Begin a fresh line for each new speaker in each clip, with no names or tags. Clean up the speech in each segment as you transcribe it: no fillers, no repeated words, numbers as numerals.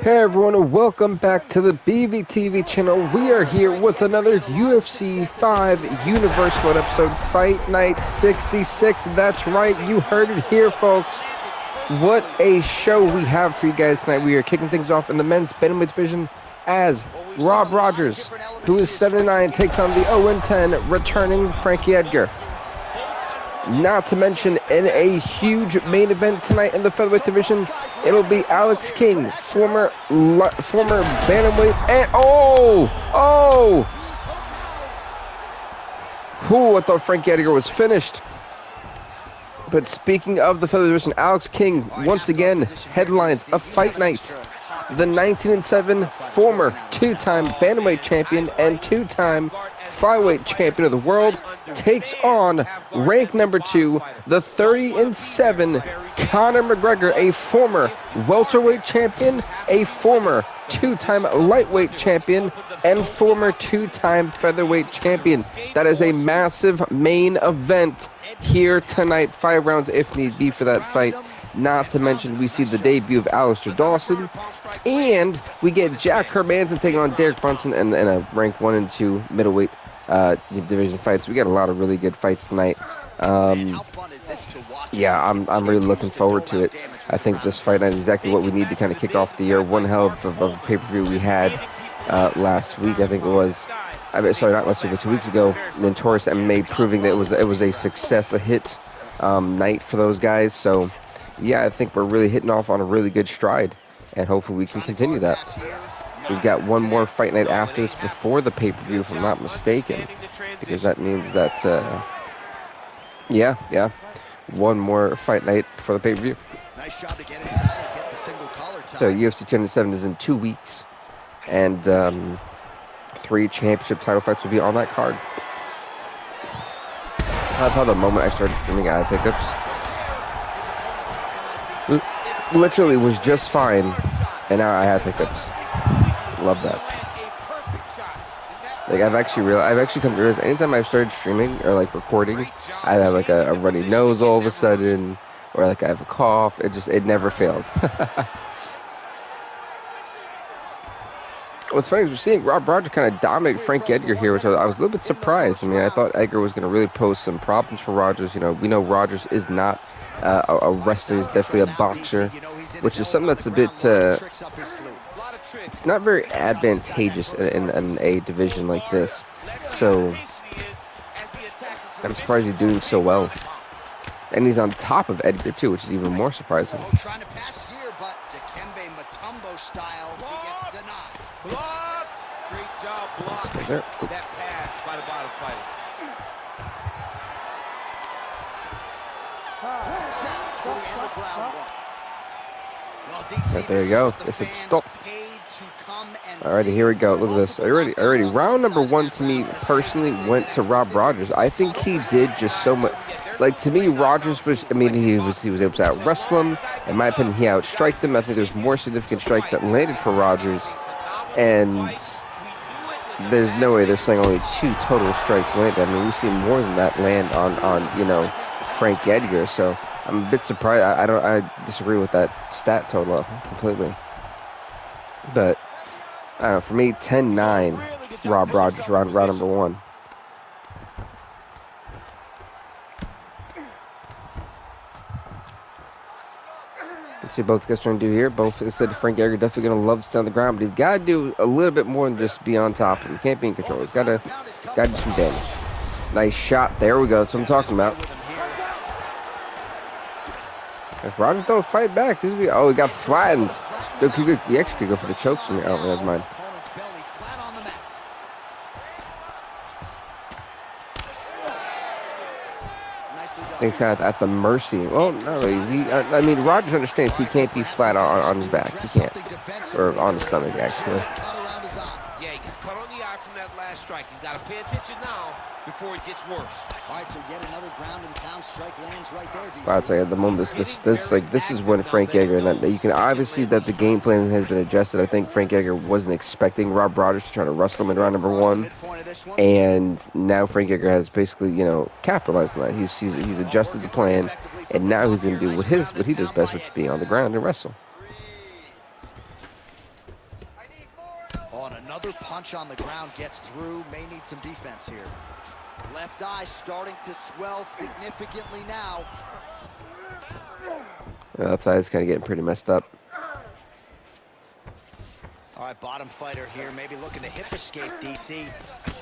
Hey everyone, and welcome back to the BVTV channel. We are here with another UFC 5 Universal episode, Fight Night 66. That's right, you heard it here, folks. What a show we have for you guys tonight. We are kicking things off in the men's bantamweight division as Rob Rogers, who is 7-9, takes on the 0-10 returning Frankie Edgar. Not to mention, in a huge main event tonight in the featherweight division, it'll be Alex King, former bantamweight, and I thought Frankie Edgar was finished. But speaking of the featherweight division, Alex King once again headlines a fight night. The 19-7 former two-time bantamweight champion and two-time flyweight champion of the world takes on rank number 2, the 30-7 Conor McGregor, a former welterweight champion, a former two-time lightweight champion, and former two-time featherweight champion. That is a massive main event here tonight. 5 rounds if need be for that fight. Not to mention, we see the debut of Alistair Dawson, and we get Jack Hermanson taking on Derek Brunson in a rank 1 and 2 middleweight division fights. We got a lot of really good fights tonight. Yeah, I'm really looking forward to it. I think this fight night is exactly what we need to kind of kick off the year. One hell of a pay-per-view we had last week. I think it was. Sorry, not last week, but 2 weeks ago. Notorious MMA proving that it was a success, a hit night for those guys. So, yeah, I think we're really hitting off on a really good stride, and hopefully we can continue that. We've got one more fight night after this before the pay-per-view, if I'm not mistaken, because that means that, yeah, one more fight night before the pay-per-view. So UFC 207 is in 2 weeks, and 3 championship title fights will be on that card. I thought the moment I started streaming, I had hiccups. Literally was just fine, and now I have hiccups. Love that. Like, I've actually come to realize anytime I've started streaming or like recording, I have like a runny nose all of a sudden, or like I have a cough. It never fails. What's funny is we're seeing Rob Rogers kind of dominate Frank Edgar here, which I was a little bit surprised. I mean, I thought Edgar was going to really pose some problems for Rogers. You know, we know Rogers is not a wrestler; he's definitely a boxer, which is something that's a bit. It's not very advantageous in a division like this. So I'm surprised he's doing so well. And he's on top of Edgar too, which is even more surprising.
Trying to pass here, but Dikembe Mutombo style, he gets denied.
Block! Great job blocking that pass by the bottom fighter.
Right, there you go. They said stop. Alrighty, here we go. Look at this. Already. Round number 1 to me personally went to Rob Rogers. I think he did just so much. Like, to me, Rogers was. I mean, he was able to out wrestle him. In my opinion, he outstriked him. I think there's more significant strikes that landed for Rogers, and there's no way they're saying only 2 total strikes landed. I mean, we see more than that land on Frank Edgar. So I'm a bit surprised. I disagree with that stat total completely. But for me, 10-9, Rob Rogers, round number 1. Let's see what both guys trying to do here. Both said Frank Edgar definitely going to love to stay on the ground, but he's got to do a little bit more than just be on top of him. He can't be in control. He's got to do some damage. Nice shot. There we go. That's what I'm talking about. If Rogers don't fight back, he got flattened. He actually could go for the choke from here. Oh, never mind. He's kind of at the mercy. Well, no, I mean, Rogers understands he can't be flat on his back. He can't. Or on his stomach, actually.
Yeah, he got cut on the eye from that last strike. He's got to pay attention now before it gets worse.
All right, so yet another ground and pound strike lands right there.
I'd say at the moment, this is when Frank Edgar, and you can obviously see that the game plan has been adjusted. I think Frank Edgar wasn't expecting Rob Rogers to try to wrestle him in round number 1, and now Frank Edgar has basically, capitalized on that. He's adjusted the plan, and now he's going to do what he does best, which is be on the ground and wrestle.
Oh, and another punch on the ground gets through. May need some defense here. Left eye starting to swell significantly now.
Left eye's kind of getting pretty messed up.
All right, bottom fighter here, maybe looking to hip escape, DC.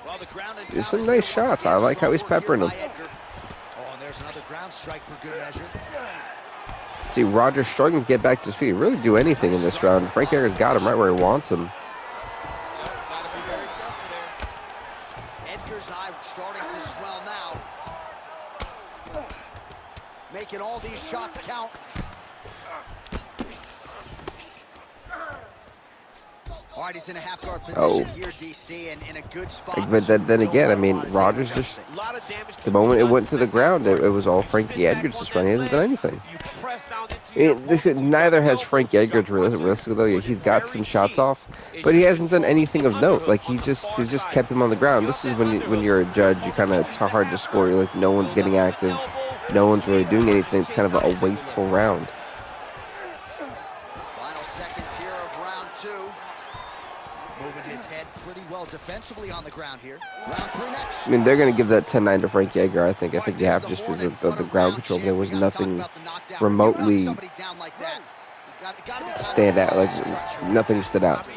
Well, the ground and
There's some nice shots. I like how he's peppering them.
Oh, and there's another ground strike for good measure.
See, Rogers struggling to get back to his feet. Really do anything in this round. Frank Edgar's got him right where he wants him.
Edgar's eye starting to swell now. Making all these shots count. All right, he's in a half-guard position here, DC, and in a good spot.
But then again, I mean, Rogers just, the moment it went to the ground, it was all Frankie Edgar's this run. He hasn't done anything. Neither has Frank Edgar's realistically, though. He's got some shots off, but he hasn't done anything of note. Like, he's just kept him on the ground. This is when you're a judge, you kind of, it's hard to score. You're like, no one's getting active. No one's really doing anything. It's kind of a wasteful round.
Defensively on the ground here. Round 3 next.
I mean, they're going to give that 10-9 to Frankie Edgar. I think they have, just because of the ground control. There was nothing remotely to stand out. Like, nothing stood out.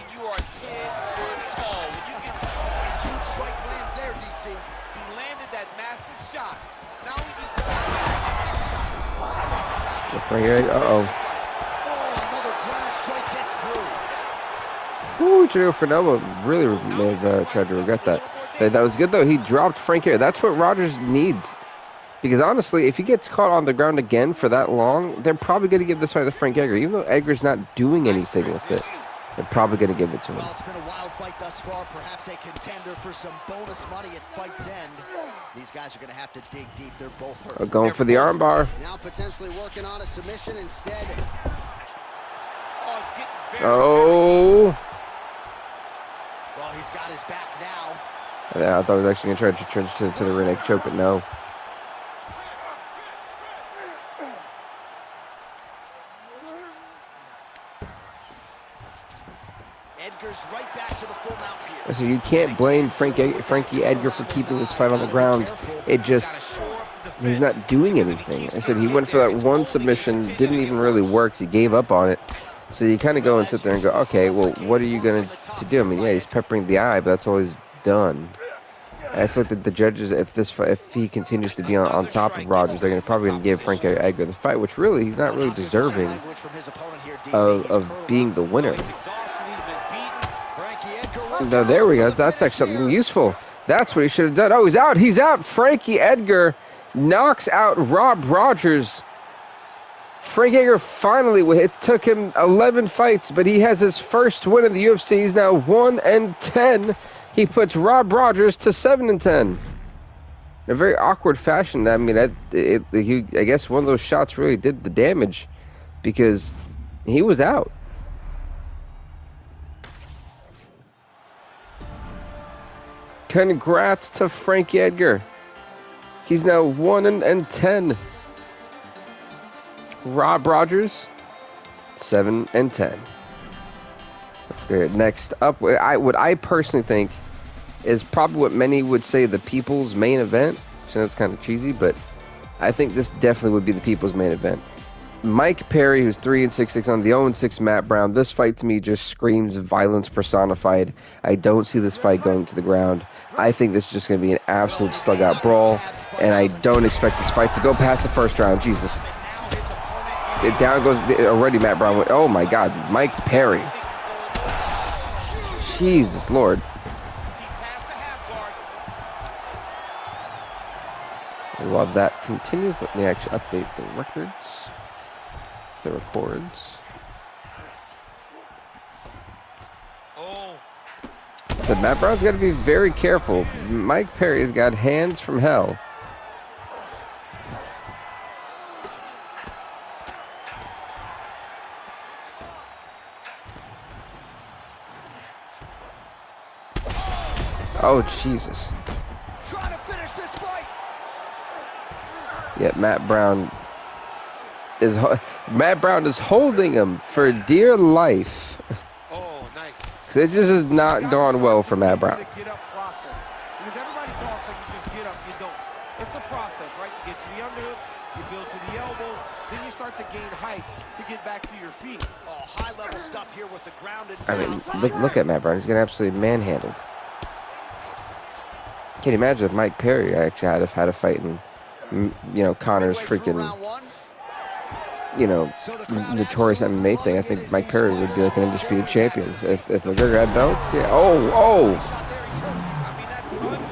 Uh-oh. Ooh, Janelle Fernando really may have tried to regret that. That was good, though. He dropped Frank Edgar. That's what Rogers needs. Because, honestly, if he gets caught on the ground again for that long, they're probably going to give this fight to Frank Edgar. Even though Edgar's not doing anything with it, they're probably going to give it to him.
Well, it's been a wild fight thus far. Perhaps a contender for some bonus money at fight's end. These guys are going to have to dig deep. They're both hurt.
Going for the armbar.
Now potentially working on a submission instead.
Oh.
Well, he's got his back now.
Yeah, I thought he was actually going to try to trench to the rear neck choke, but no.
Edgar's right back to the full mount here.
So you can't blame Frankie Edgar for keeping this fight on the ground. It just, he's not doing anything. I said he went for that one submission, didn't even really work. He gave up on it. So you kind of go and sit there and go, okay, well, what are you going to do? I mean, yeah, he's peppering the eye, but that's all he's done. And I feel like that the judges, if he continues to be on top of Rogers, they're probably going to give Frank Edgar the fight, which really, he's not really deserving of being the winner. No, there we go. That's actually something useful. That's what he should have done. Oh, he's out. He's out. Frankie Edgar knocks out Rob Rogers. Frank Edgar finally, it took him 11 fights, but he has his first win in the UFC. He's now 1-10. He puts Rob Rogers to 7-10. In a very awkward fashion. I mean, I guess one of those shots really did the damage because he was out. Congrats to Frankie Edgar. He's now 1-10. Rob Rogers, 7-10. That's good. Next up, what I personally think is probably what many would say the people's main event. So it's kind of cheesy, but I think this definitely would be the people's main event. Mike Perry, who's 3-6 on the 0-6 Matt Brown. This fight to me just screams violence personified. I don't see this fight going to the ground. I think this is just going to be an absolute slug-out brawl, and I don't expect this fight to go past the first round. Jesus. Down goes already Matt Brown. Oh my God, Mike Perry. Jesus Lord. And while that continues, let me actually update the records. The records. So Matt Brown's got to be very careful. Mike Perry's got hands from hell. Oh, Jesus.
Trying to finish this fight.
Yeah, Matt Brown is holding him for dear life.
Oh, nice Nice.
It just has not gone well for Matt Brown.
Get up process. Because everybody talks like you just get up, you don't. It's a process, right? You get to the underhook, you build to the elbows, then you start to gain height to get back to your feet.
Oh, high-level stuff here with the ground and
I mean, look at Matt Brown. He's getting absolutely manhandled. Can you imagine if Mike Perry actually had a fight and, you know, Conor's freaking, you know, notorious MMA thing? I think Mike Perry would be like an undisputed champion if McGregor had belts. Yeah. Oh.
I mean, that's unbelievable.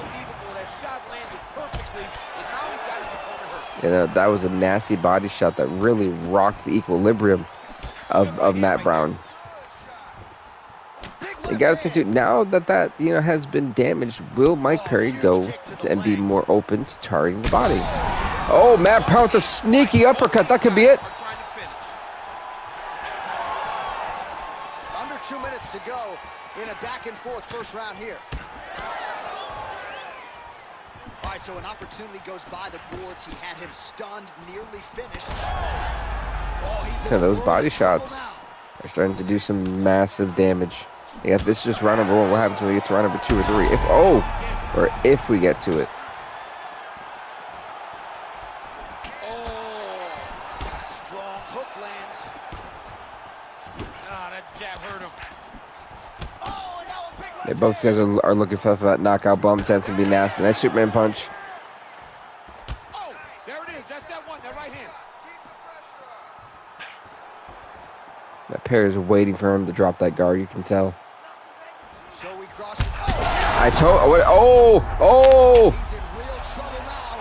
That shot landed perfectly, and now he's got his opponent hurt.
You know, that was a nasty body shot that really rocked the equilibrium of Matt Brown. You got to think too, now that you know has been damaged, will Mike Perry go and be more open to targeting the body? Oh, Matt Brown with a sneaky uppercut. That could be it.
Under 2 minutes to go in a back-and-forth first round here. All right, so an opportunity goes by the boards. He had him stunned, nearly finished. Oh, he's
So those body shots are starting to do some massive damage. Yeah, this is just round number 1. What happens when we get to round number 2 or 3? If we get to it.
Oh, strong hook lands.
Ah, that jab hurt him.
Oh, and now a big left
Yeah, both guys are looking for that knockout bump. Tends to be nasty. Nice Superman punch.
Oh, there it is. That's that one. That right hand.
That Perry is waiting for him to drop that guard. You can tell.
So we cross it.
I told. Oh!
He's in real trouble now.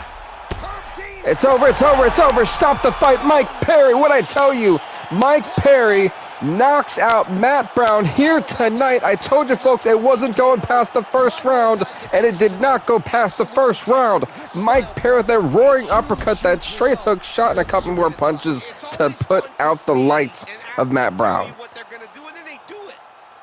Herb Dean.
It's over. Stop the fight, Mike Perry. What'd I tell you? Mike Perry knocks out Matt Brown here tonight. I told you, folks, it wasn't going past the first round, and it did not go past the first round. Mike Perry with that roaring uppercut, that straight hook shot, and a couple more punches to put out the lights of Matt Brown.
What they're going to do, and then they do it.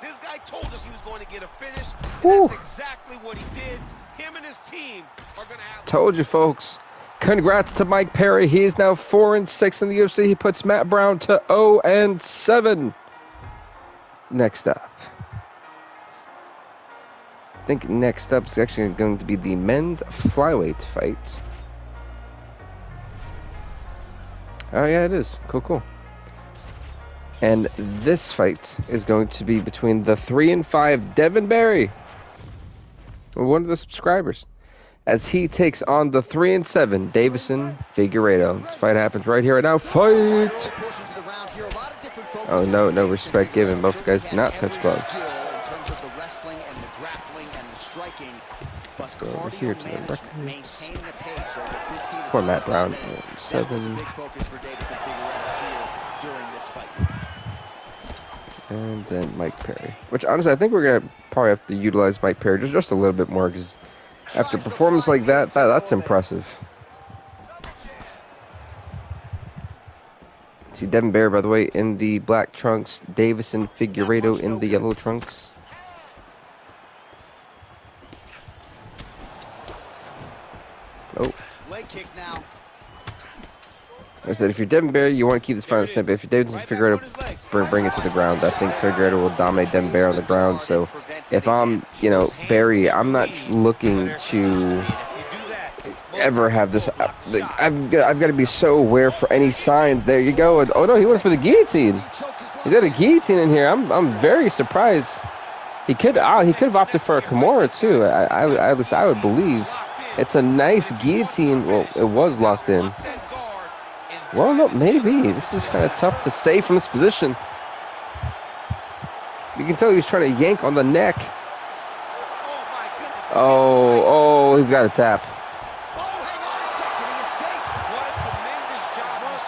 This guy told us he was going to get a finish, and
Woo.
that's exactly what he did. Him and his team are going to have...
Told you, folks. Congrats to Mike Perry. He is now 4-6 in the UFC. He puts Matt Brown to 0-7. Next up. I think next up is actually going to be the men's flyweight fight. Oh, yeah, it is. Cool. And this fight is going to be between the 3-5 Devin Barry, one of the subscribers, as he takes on the 3-7 Davison Figueiredo. This fight happens right here, right now. Fight! Oh, no respect given. Both guys do not touch gloves. Let's go over here to the records. Poor Matt Brown, 7. And then Mike Perry. Which, honestly, I think we're going to probably have to utilize Mike Perry just a little bit more, because after a performance like that's impressive. See Devin Barry, by the way, in the black trunks. Davison Figueiredo in the yellow trunks. Oh.
Leg kick now.
I said, if you're Devin Barry, you want to keep this fight on snippet. If you're Davison Figueiredo, bring it to the ground. I think Figueiredo will dominate Devin Barry on the ground. So if I'm, Barry, I'm not looking to ever have this. I've got to be so aware for any signs. There you go. Oh no, he went for the guillotine. He's got a guillotine in here. I'm very surprised. He could have opted for a Kimura too. At least I would believe. It's a nice guillotine. Well, it was locked in. Well, no, maybe. This is kind of tough to say from this position. You can tell he was trying to yank on the neck. Oh, he's got a tap.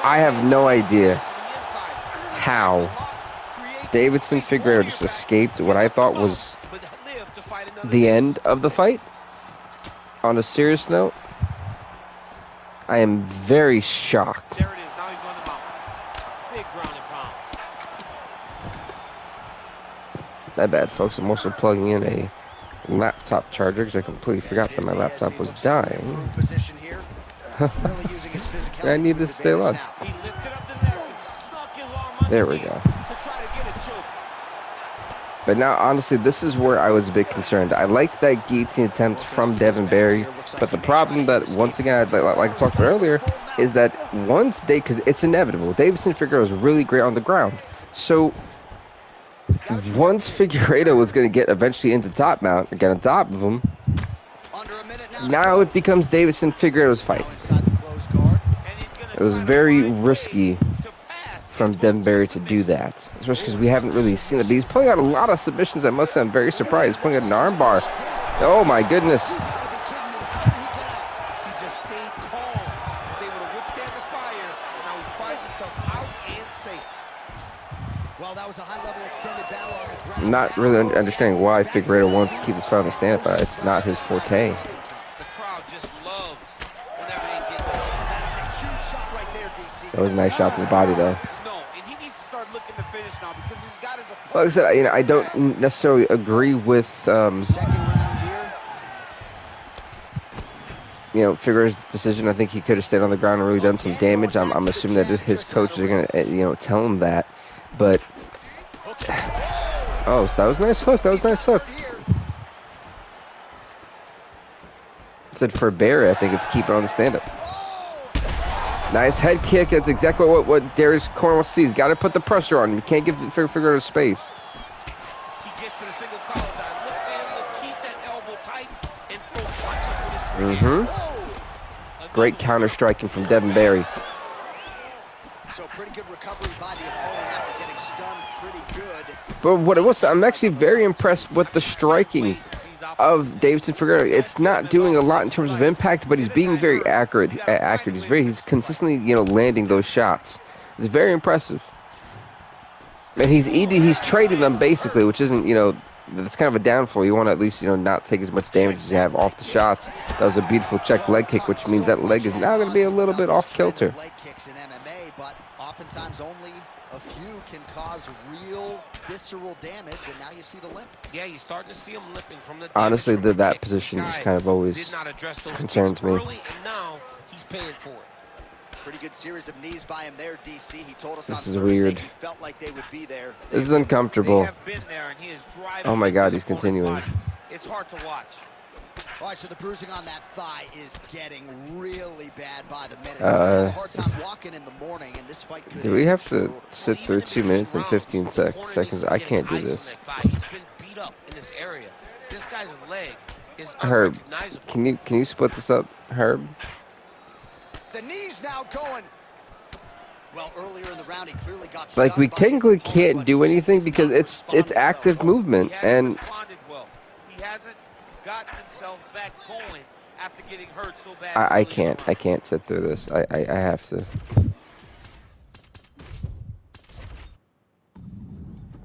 I have no idea how Davison Figueiredo just escaped what I thought was the end of the fight. On a serious note, I am very shocked.
There it is. Now he's going to mount. Big ground and pound.
My bad, folks. I'm also plugging in a laptop charger because I completely forgot that my laptop was dying. I need this to stay alive.
He lifted up the neck and snuck his arm
There we
underneath
go.
to try to get a choke.
But now, honestly, this is where I was a bit concerned. I liked that guillotine attempt from Devin Barry, but the problem that, once again, like I talked about earlier, is that because it's inevitable, Davison Figueroa is really great on the ground. So once Figueroa was going to get eventually into top mount, get on top of him, now it becomes Davison Figueroa's fight. It was very risky from Devin Barry to do that, especially because we haven't really seen it. But he's pulling out a lot of submissions. I must say, I'm very surprised. He's pulling out an armbar. Oh my goodness!
He just stayed calm. He was able to withstand the fire, and now he finds himself out and safe.
Well, that was a high-level extended battle on the ground.
I'm not really understanding why Figueroa wants to keep this fight on the stand, but it's not his forte.
The crowd just loves whenever they get
That's a huge shot right there, DC.
That was a nice shot to the body, though.
no, and he needs to start looking to finish now because he's got his opponent.
Like I said, I don't necessarily agree with
Second round here.
Figueroa's decision. I think he could have stayed on the ground and really done some damage. I'm assuming that his coaches are gonna tell him that, but oh, so that was a nice hook. That was a nice hook. I said for Barry, I think it's keep it on the stand-up. Nice head kick. That's exactly what Darius Corner wants to see. He's got to put the pressure on him. You can't give Figueroa space.
He gets to the single collar time. Look for him to keep that elbow tight and throw punches with his free hand.
Great counter striking from Devin Barry.
So pretty good recovery by the opponent after getting stunned pretty good.
But what it was, I'm actually very impressed with the striking of Davison Figueroa. It's not doing a lot in terms of impact, but he's being very accurate. He's consistently, landing those shots. It's very impressive. And he's trading them basically, which isn't, that's kind of a downfall. You want to at least, not take as much damage as you have off the shots. That was a beautiful check leg kick, which means that leg is now going to be a little bit off kilter.
Leg kicks in MMA, but oftentimes only a few can cause real visceral damage, and now you see the limp.
Yeah, you're starting to see him limping from the
Honestly,
damage from
that
kick.
position
The
just
guy
kind of always
did not address those
concerns
kicks
me.
early, and now he's paying for it.
Pretty good series of knees by him there, DC. He told us
This
on
is
Thursday
weird.
he felt like they would be there.
This is uncomfortable.
They have been there, and he is driving
Oh my
into
God,
his
he's continuing.
opponent's body. It's hard to watch.
All right, so the bruising on that thigh is getting really bad by the minute. He's gonna have a hard time walking in the morning, and this fight could
Do we have to
end
sit through 2 minutes and 15 seconds? I can't do this.
He's been beat up in this area. This guy's leg is
Herb,
unrecognizable.
can you split this up, Herb?
The knees now going. Well, earlier in the round, he clearly got
Like, we
stunned by his
technically
opponent,
can't
but
do
he just
anything
is
because
not
it's
responding
active
well.
movement,
He hasn't
and
responded well. He hasn't gotten himself back going after getting hurt so bad.
I can't sit through this. I have to.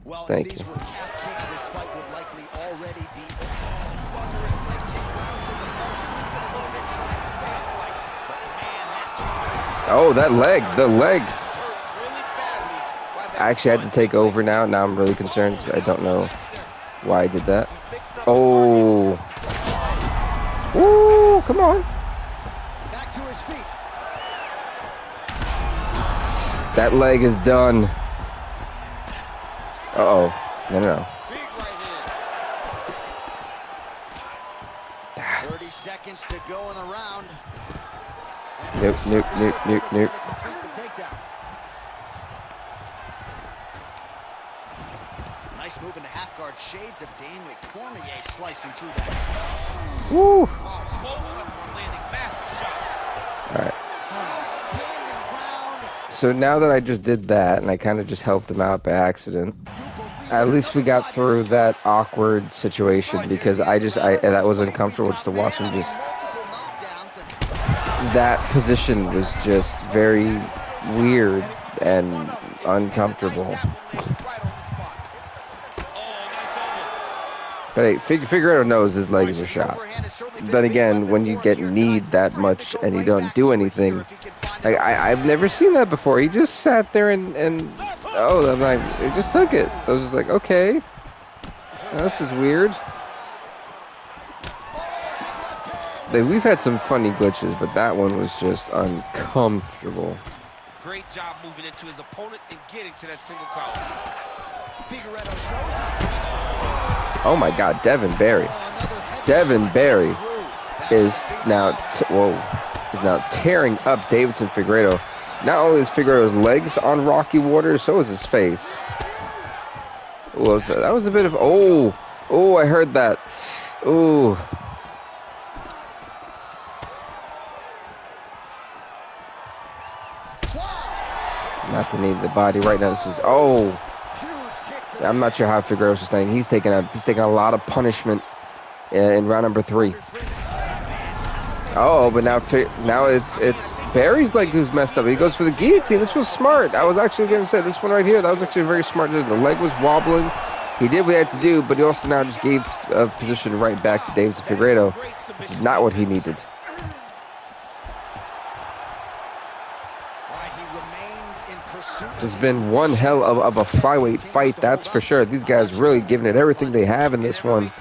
Well,
Thank
if these
you.
were calf kicks, this fight would likely already be thunderous leg kick rounds his opponent. Moving a little bit, trying to stay upright, but man, that changed.
Oh, the leg.
Hurt really badly by that
I actually had to
punch.
take over now. Now I'm really concerned because I don't know why I did that.
He's mixed up his
Oh. Woo, come on.
Back to his feet.
That leg is done. Uh-oh. No.
big right hand.
30 seconds to go in the round.
Nope.
Complete the takedown. Nice move into half guard. Shades of Daniel Cormier slicing through that.
Woo.
Both of them are landing massive shots.
All right.
Outstanding round.
So now that I just did that and I kind of just helped them out by accident, at least we got through that awkward situation because that was uncomfortable just to watch him just. That position was just very weird and uncomfortable. But hey, Figueroa knows his legs are shot. Then again, when you get kneed that much and you don't do anything, I've never seen that before. He just sat there and I'm like, he just took it. I was just like, okay, this is weird. We've had some funny glitches, but that one was just uncomfortable.
Great job moving into his opponent and getting to that single collar.
Figueroa's nose is
Oh my God, Devin Barry. Devin Barry is now tearing up Davidson Figueiredo. Not only is Figueiredo's legs on rocky waters, so is his face. What was that? That was a bit of I heard that. Oh. Not the knee to the body right now. This is I'm not sure how Figueiredo's sustained. He's taking a lot of punishment in round number 3. Oh, but now it's Barry's leg who's messed up. He goes for the guillotine. This was smart. I was actually going to say this one right here. That was actually a very smart decision. The leg was wobbling. He did what he had to do, but he also now just gave a position right back to Davidson Figueiredo. This is not what he needed. This has been one hell of a flyweight fight, that's for sure. These guys really giving it everything they have in this one.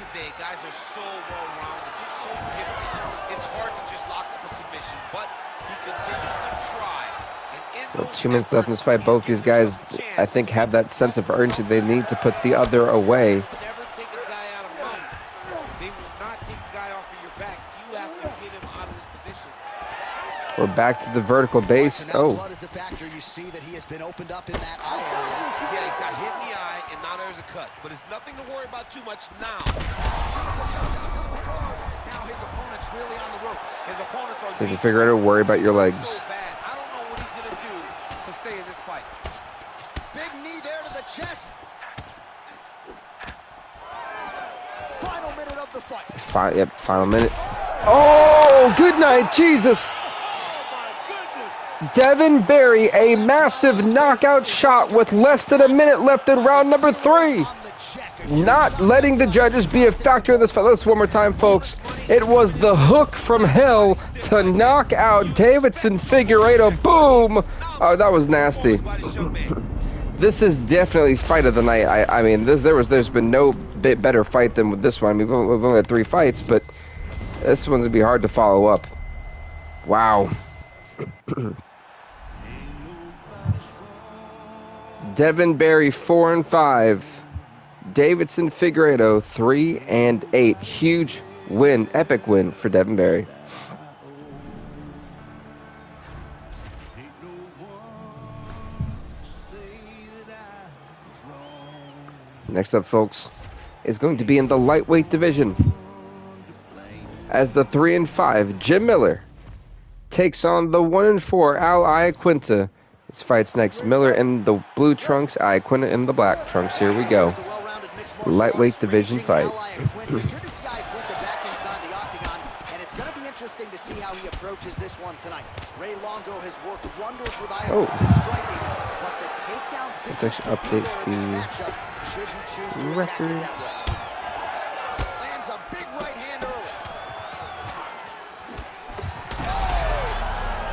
Well, 2 minutes left in this fight. Both these guys, I think, have that sense of urgency. They need to put the other away. We're back to the vertical base. Oh.
Blood is a factor. You see that he has been opened up in that eye area.
Yeah, he's got hit in the eye, and now there's a cut. But it's nothing to worry about too much now.
Now his opponent's really on the ropes.
His opponents are
So if you figure out to worry about your legs.
so bad. I don't know what he's going to do to stay in this fight.
Big knee there to the chest. Final minute of the fight.
Final minute. Oh, good night, Jesus. Devin Barry, a massive knockout shot with less than a minute left in round number 3. Not letting the judges be a factor in this fight. Let's one more time, folks. It was the hook from hell to knock out Davidson Figueiredo. Boom! Oh, that was nasty. This is definitely fight of the night. I mean, there's been no bit better fight than with this one. I mean, we've only had 3 fights, but this one's gonna be hard to follow up. Wow. Devin Barry 4-5. Davidson Figueiredo 3-8. Huge win, epic win for Devin Barry. Next up, folks, is going to be in the lightweight division. As the 3-5 Jim Miller takes on the 1-4 Al Iaquinta. This fight's next. Miller in the blue trunks, Iaquinta in the black trunks. Here we go. Lightweight division fight.
Good to see Iaquinta back inside the octagon, and it's going to be interesting to see how he approaches this one tonight. Ray Longo has worked wonders with Iaquinta striking, but the takedown.
Let's actually update the records.
Lands a big right hand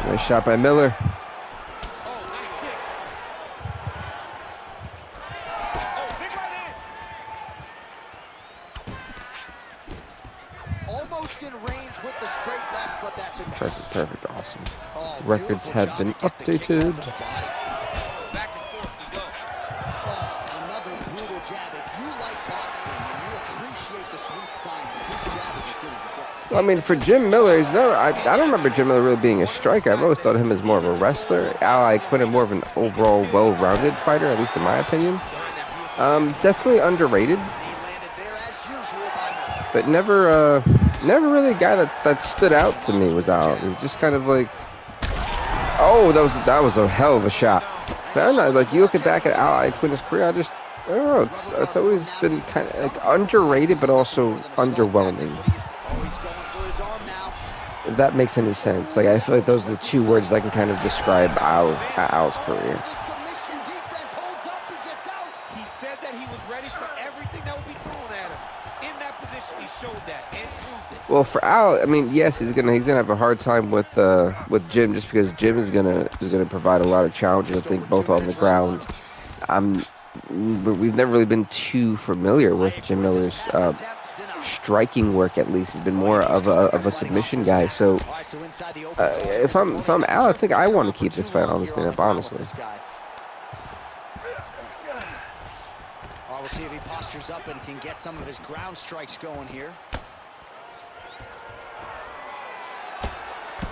early.
Nice shot by Miller. Perfect, awesome. Records have been updated.
Back and forth we go.
Another brutal jab. If you like boxing and you appreciate the sweet science, his jab is as good as it gets.
I mean, for Jim Miller, I don't remember Jim Miller really being a striker. I've always thought of him as more of a wrestler. Al Iaquinta more of an overall well-rounded fighter, at least in my opinion. Definitely underrated. But never really a guy that stood out to me was Al. It was just kind of like, oh, that was a hell of a shot. But I don't know, like you look back at Al Iaquinta's career, I don't know, it's always been kind of like underrated, but also underwhelming. If that makes any sense. Like I feel like those are the 2 words that can kind of describe Al's career.
He said that he was ready for everything that would be thrown at him. In that position, he showed that and proved it.
Well, for Al, I mean, yes, he's gonna have a hard time with Jim, just because Jim is gonna provide a lot of challenges. I think both on the ground. But we've never really been too familiar with Jim Miller's striking work. At least he's been more of a submission guy. So if I'm Al, I think I want to keep this fight on the stand-up, honestly.
we'll see if he postures up and can get some of his ground strikes going here.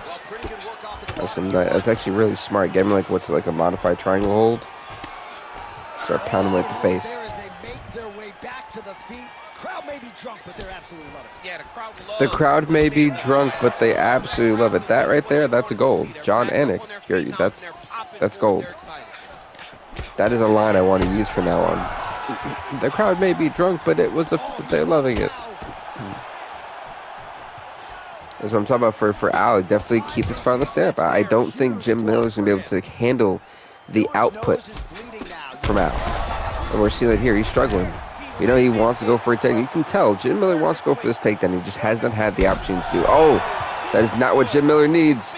Well, pretty good work off of the bottom.
That's actually really smart. Get him like what's like a modified triangle hold. Start pounding him with the face.
There as they make their way back to the feet. Crowd may be drunk, but they're absolutely loving it.
Yeah,
the crowd may be drunk, but they absolutely love it. That right there, that's a gold. John Anik, that's gold. That is a line I want to use from now on. The crowd may be drunk, but they're loving it. That's what I'm talking about for Al. Definitely keep this fight on the stand-up. I don't think Jim Miller's going to be able to handle the output from Al. And we're seeing it here. He's struggling. You know, he wants to go for a takedown. You can tell Jim Miller wants to go for this takedown. He just has not had the opportunity to do. Oh, that is not what Jim Miller needs.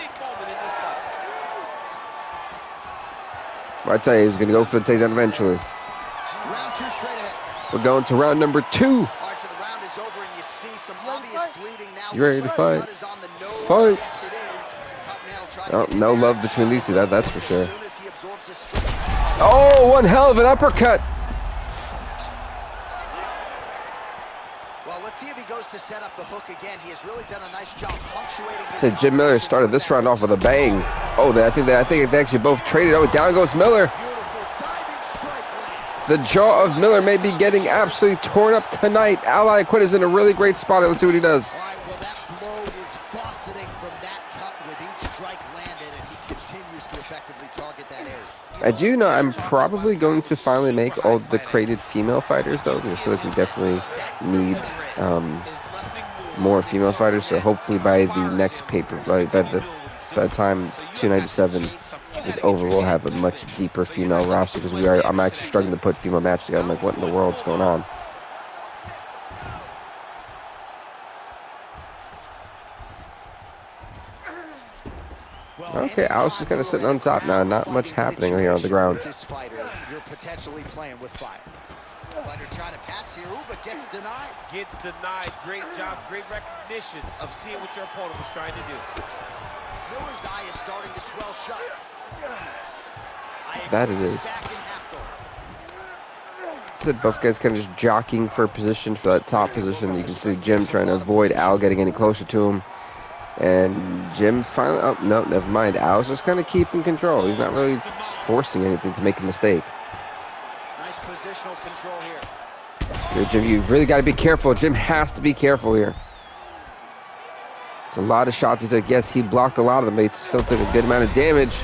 I tell you, he's going to go for the takedown eventually.
Round 2 straight ahead.
We're going to round number 2.
All right, so the round is over, and you see some obvious bleeding now.
You ready to fight? Fight.
Yes, it is.
Oh, no love between these two, that's for sure. Oh, one hell of an uppercut.
Well, let's see if he goes to set up the hook again. He has really done a nice job punctuating his...
So Jim Miller started this round off with a bang. Oh, I think they actually both traded. Oh, down goes Miller. The jaw of Miller may be getting absolutely torn up tonight. Al Iaquinta's in a really great spot. Let's see what he does.
All right, well, that blow is buffeting from that cut with each strike landed, and he continues to effectively target that area.
I do know I'm probably going to finally make all the crated female fighters, though, because I feel like we definitely need more female fighters. So hopefully by the next paper, by the time 297 is over, we'll have a much deeper female roster, because I'm actually struggling to put female matches together. I'm like, what in the world's going on? Okay, Al's just kind of sitting on top now. Not much happening here on the ground.
This fighter, you're potentially playing with fire. Fighter trying to pass here, but gets denied.
Gets denied. Great job, great recognition of seeing what your opponent was trying to do.
Miller's eye is starting to swell shut.
That it is. Said both guys kind of just jockeying for position, for that top position. You can see Jim trying to avoid Al getting any closer to him. And Jim finally, oh, no, never mind. Al's just kind of keeping control. He's not really forcing anything to make a mistake.
Nice positional control here.
Here, Jim, you really got to be careful. Jim has to be careful here. It's a lot of shots he took. Yes, he blocked a lot of them, but he still took a good amount of damage.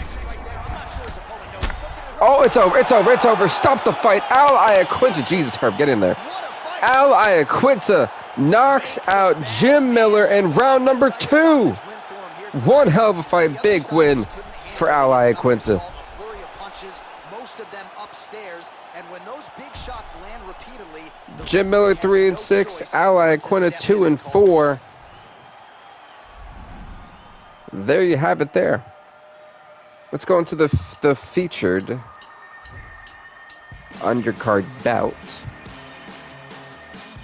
Oh, it's over, it's over, it's over. Stop the fight. Al Iaquinta. Jesus, Herb, get in there. Al Iaquinta knocks out Jim Miller in round number 2. One hell of a fight. Big win for Al Iaquinta. Jim Miller 3-6. Al Iaquinta 2-4. There you have it there. Let's go into the featured undercard bout,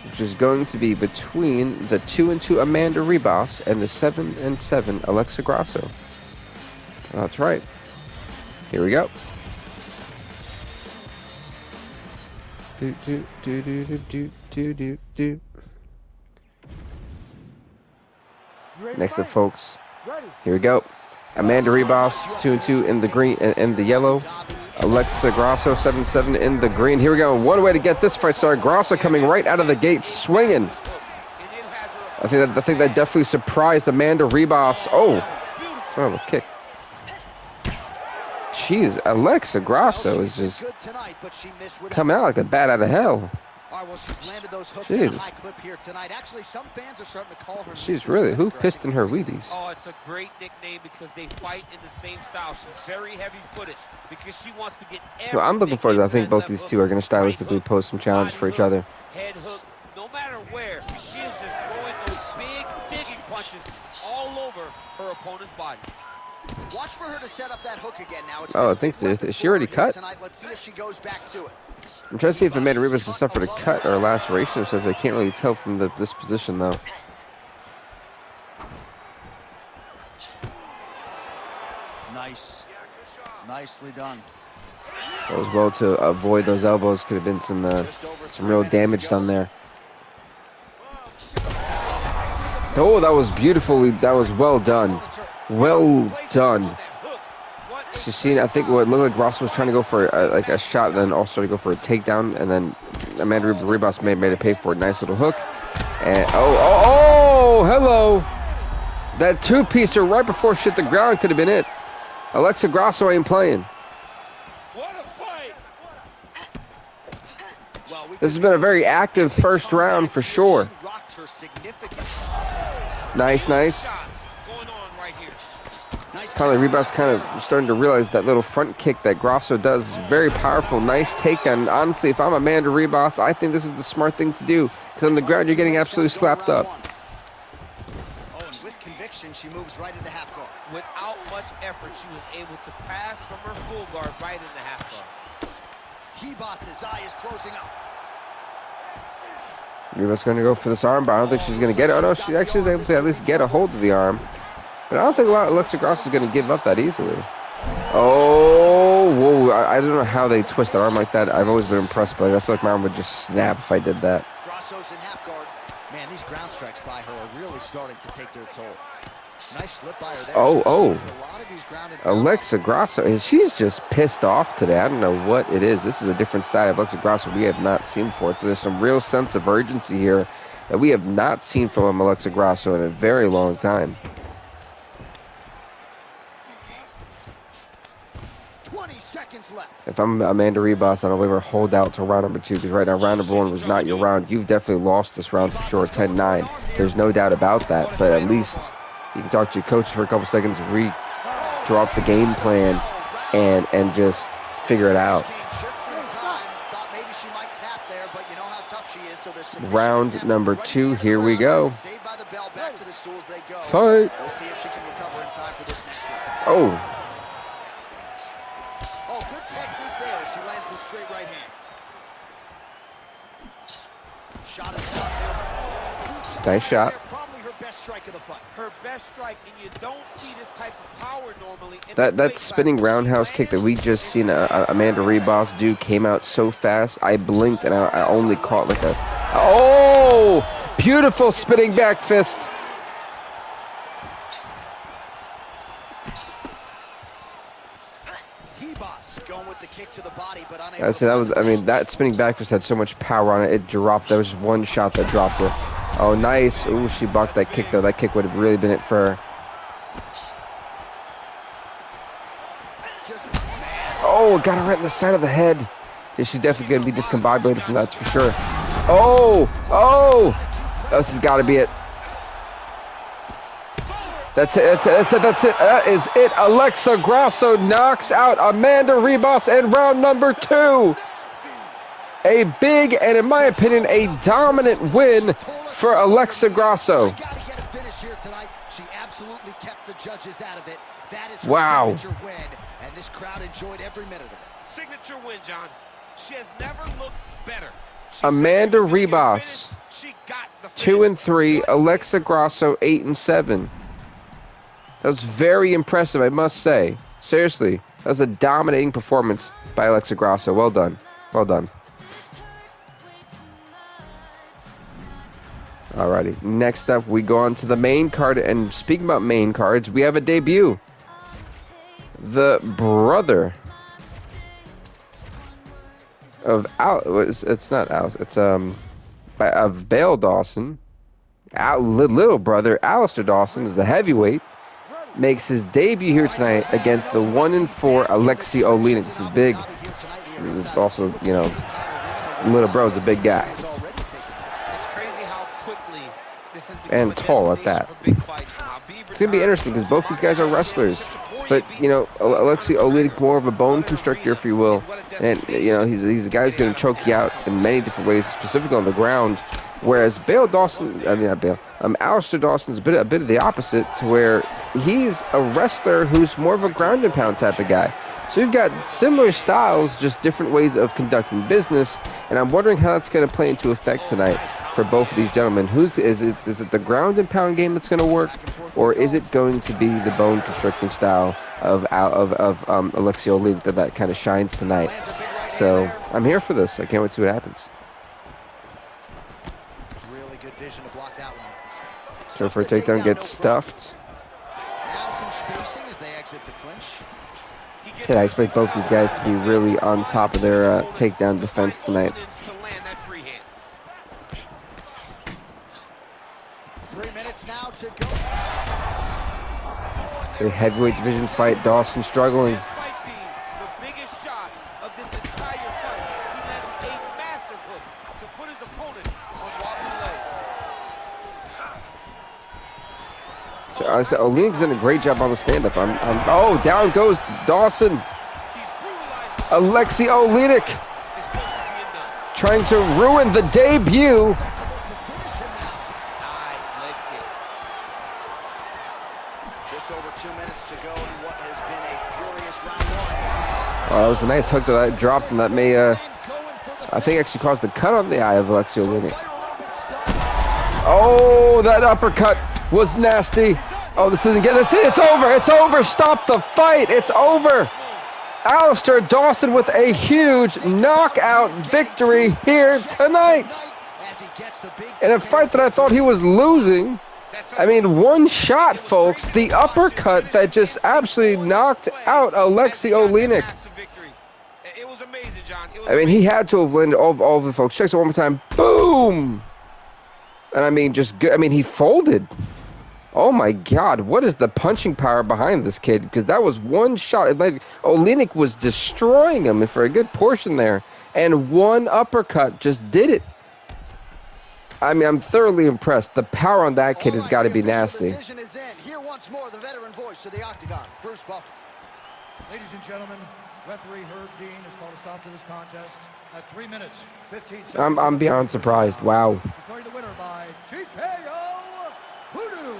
which is going to be between the 2-2 Amanda Ribas and the 7-7 Alexa Grasso. That's right. Here we go. Next up, folks. Here we go. Amanda Ribas 2-2 in the green and the yellow. Alexa Grasso 7-7 in the green. Here we go. One way to get this fight started. Grasso coming right out of the gate swinging. I think that definitely surprised Amanda Ribas. Oh, a kick. Jeez, Alexa Grasso is just coming out like a bat out of hell.
Well, she's landed those hooks in a high clip here tonight. Actually, some fans are starting to call her.
She's really, who pissed in her Wheaties?
Oh, it's a great nickname because they fight in the same style. She's very heavy-footed because she wants to get everything.
Well, I'm looking forward to it. I think both these two are going to stylistically pose some challenge for each other.
Head hook, no matter where, she is just throwing those big digging punches all over her opponent's body.
Watch for her to set up that hook again now.
Oh, I think so. Is she already cut?
Tonight. Let's see if she goes back to it.
I'm trying to see if Amanda Ribas has suffered a cut or a laceration or something. I can't really tell from this position, though.
Nice. Nicely done.
That was well to avoid those elbows. Could have been some real damage done there. Oh, that was beautifully. That was well done. Well done. She's seen, I think, what looked like Ross was trying to go for like a shot, and then also to go for a takedown, and then Amanda Ribas made her pay for it. Nice little hook. And oh, hello. That two-piecer right before she hit the ground could have been it. Alexa Grasso ain't playing.
What a fight!
This has been a very active first round for sure. Nice. Conor Ribas kind of starting to realize that little front kick that Grasso does is very powerful. Nice takedown. Honestly, if I'm Amanda Ribas, I think this is the smart thing to do. Because on the ground, you're getting absolutely slapped up.
With conviction, she moves right into half guard.
Without much effort, she was able to pass from her full guard right into half guard.
Ribas's eye is closing up.
Ribas going to go for this arm, but I don't think she's going to get it. Oh, no, she actually is able to at least get a hold of the arm. But I don't think Alexa Grasso is going to give up that easily. Oh, whoa. I don't know how they twist their arm like that. I've always been impressed by it. I feel like my arm would just snap if I did that.
Grasso's in half guard. Man, these ground strikes by her are really starting to take their toll. Nice slip by her there.
Oh. Alexa Grasso, she's just pissed off today. I don't know what it is. This is a different side of Alexa Grasso we have not seen before. So there's some real sense of urgency here that we have not seen from Alexa Grasso in a very long time.
20 seconds left.
If I'm Amanda Ribas, I don't let her hold out to round number 2, because right now round number 1 was not your round. You've definitely lost this round for sure, 10-9. There's no doubt about that, but at least you can talk to your coach for a couple seconds, draw up the game plan, and just figure it out. Round number 2, here we go. Fight. Oh.
Good technique there. She lands the straight right hand. Shot is not there.
Nice shot.
Probably her best strike of the fight.
Her best strike, and you don't see this type of power normally.
That spinning roundhouse kick that we just seen Amanda Ribas do came out so fast. I blinked and I only caught like a... Oh! Beautiful spinning back fist.
Going with the kick to the body, but
that spinning back fist had so much power on it. It dropped. There was just one shot that dropped her. Oh, nice. Ooh, she blocked that kick, though. That kick would have really been it for her. Oh, got her right in the side of the head. Yeah, she's definitely going to be discombobulated from that, that's for sure. Oh! This has got to be it. That's it. That is it. Alexa Grasso knocks out Amanda Ribas in round number 2. A big, and in my opinion, a dominant win for Alexa Grasso.
She absolutely kept the judges out of it. That is
wow.
Signature win, and this crowd enjoyed every minute of it.
Signature win, John. She has never looked better.
Amanda Ribas, 2-3. Alexa Grasso, 8-7. That was very impressive, I must say. Seriously, that was a dominating performance by Alexa Grasso. Well done. Well done. Alrighty, next up we go on to the main card. And speaking about main cards, we have a debut. The brother of it's not Alice. It's of Bale Dawson. Little brother Alistair Dawson is the heavyweight. Makes his debut here tonight against the 1-4 Alexei Oleinik. This is big. Also, you know, little bro's a big guy.
It's crazy how quickly this has become
and tall at that. It's going to be interesting because both these guys are wrestlers. But, you know, Alexei Oleinik more of a bone constrictor, if you will. And, you know, he's a guy who's going to choke you out in many different ways, specifically on the ground. Whereas Bale Dawson, Alistair Dawson is a bit of the opposite, to where he's a wrestler who's more of a ground and pound type of guy. So you've got similar styles, just different ways of conducting business, and I'm wondering how that's going to play into effect tonight. for both of these gentlemen. Is it the ground and pound game that's going to work, or is it going to be the bone constricting style of Alexei Oleinik that kind of shines tonight? So I'm here for this. I can't wait to see what happens.
Really good vision to block that one.
So for a takedown, gets stuffed.
Now some spacing as they exit the clinch.
I expect both these guys to be really on top of their takedown defense tonight.
3 minutes now to go.
It's a heavyweight division fight. Dawson struggling.
This might be the biggest shot of this entire fight. He landed a massive hook to put his opponent on wobbly legs.
So I said, Oleinik's done a great job on the stand-up. Oh, down goes Dawson. Alexei Oleinik trying to ruin the debut.
Nice leg kick.
Just over 2 minutes to go in what has been a furious round one.
Oh, that was a nice hook that dropped, and that may, I think, actually caused the cut on the eye of Alexei Oleinik. Oh, that uppercut was nasty. Oh, this isn't good. That's it. It's over. It's over. Stop the fight. It's over. Alistair Dawson with a huge knockout victory here tonight. In a fight that I thought he was losing. I mean, one shot, folks. The uppercut that just absolutely knocked out Alexei Oleinik.
It was amazing, John.
I mean, he had to have landed all of the folks. Check it one more time. Boom! And I mean, just good. I mean, he folded. Oh my God, what is the punching power behind this kid? Because that was one shot. Like, Oleinik was destroying him for a good portion there. And one uppercut just did it. I mean, I'm thoroughly impressed. The power on that kid has got to be nasty.
Here once more, the veteran voice of the Octagon, Bruce Buffer.
Ladies and gentlemen, referee Herb Dean has called a stop to this contest at 3 minutes, 15 seconds.
I'm beyond surprised. Wow.
Declaring the winner by TKO Voodoo.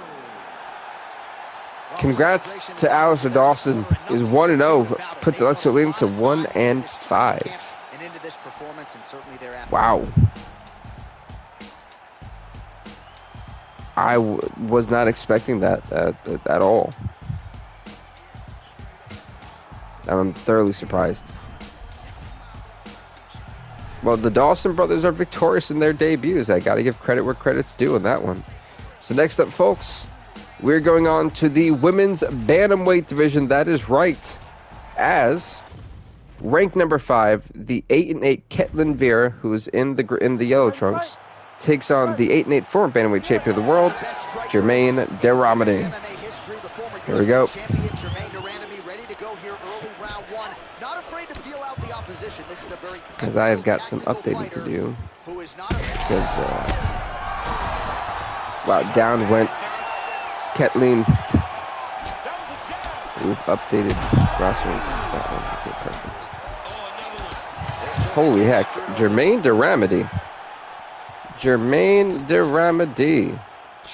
Congrats to Alistair Dawson. Is 1-0, puts Alexei Oleinik to 1-5.
And into this performance and certainly thereafter.
Wow. I was not expecting that at all. I'm thoroughly surprised. Well, the Dawson brothers are victorious in their debuts. I got to give credit where credit's due on that one. So next up, folks, we're going on to the women's bantamweight division. That is right. As ranked number 5, the 8-8 Ketlin Vera, who is in the yellow trunks, takes on the 8-8 former bantamweight champion of the world, Germaine de Ramadi. Here we go. Because I have got some updating to do. Because, wow, down went Ketlin. We've updated roster. That one. Okay, perfect. Holy heck. Germaine de Ramadi. Germaine de Ramadi.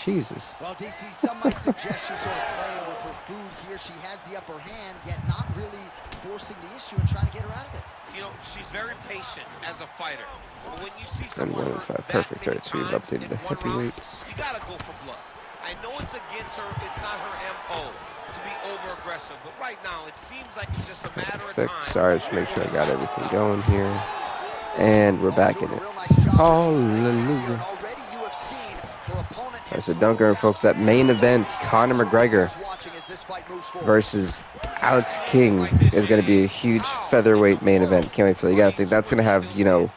Jesus.
Well, DC, some might suggest she's sort of playing with her food here. She has the upper hand, yet not really forcing the issue and trying to get her out of it.
You know, she's very patient as a fighter. But when you see someone
1-5. Perfect. All right, so we've updated the heavyweights.
You gotta go for blood. I know it's against her. It's not her MO to be over-aggressive. But right now, it seems like it's just a matter of time.
Sorry, just make sure I got everything going here. And we're back in it. Hallelujah. I said, don't go, folks. That main event, Conor McGregor versus Alex King, is going to be a huge featherweight main event. Can't wait for that. You got to think that's going to have, you know,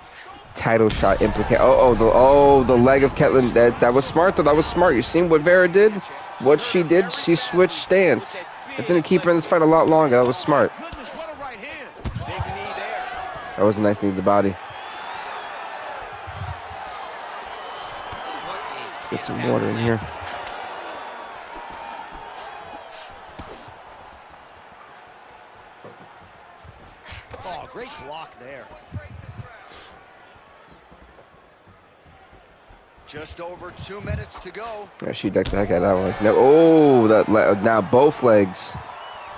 title shot implicate. The leg of Ketlin. That was smart, though. That was smart. You seen what Vera did? What she did? She switched stance. That didn't keep her in this fight a lot longer. That was smart. That was a nice knee to the body. Get some water in here.
Oh, great block there. Just over 2 minutes to go.
Yeah, she decked the heck out of that one. Like, no, oh, now both legs.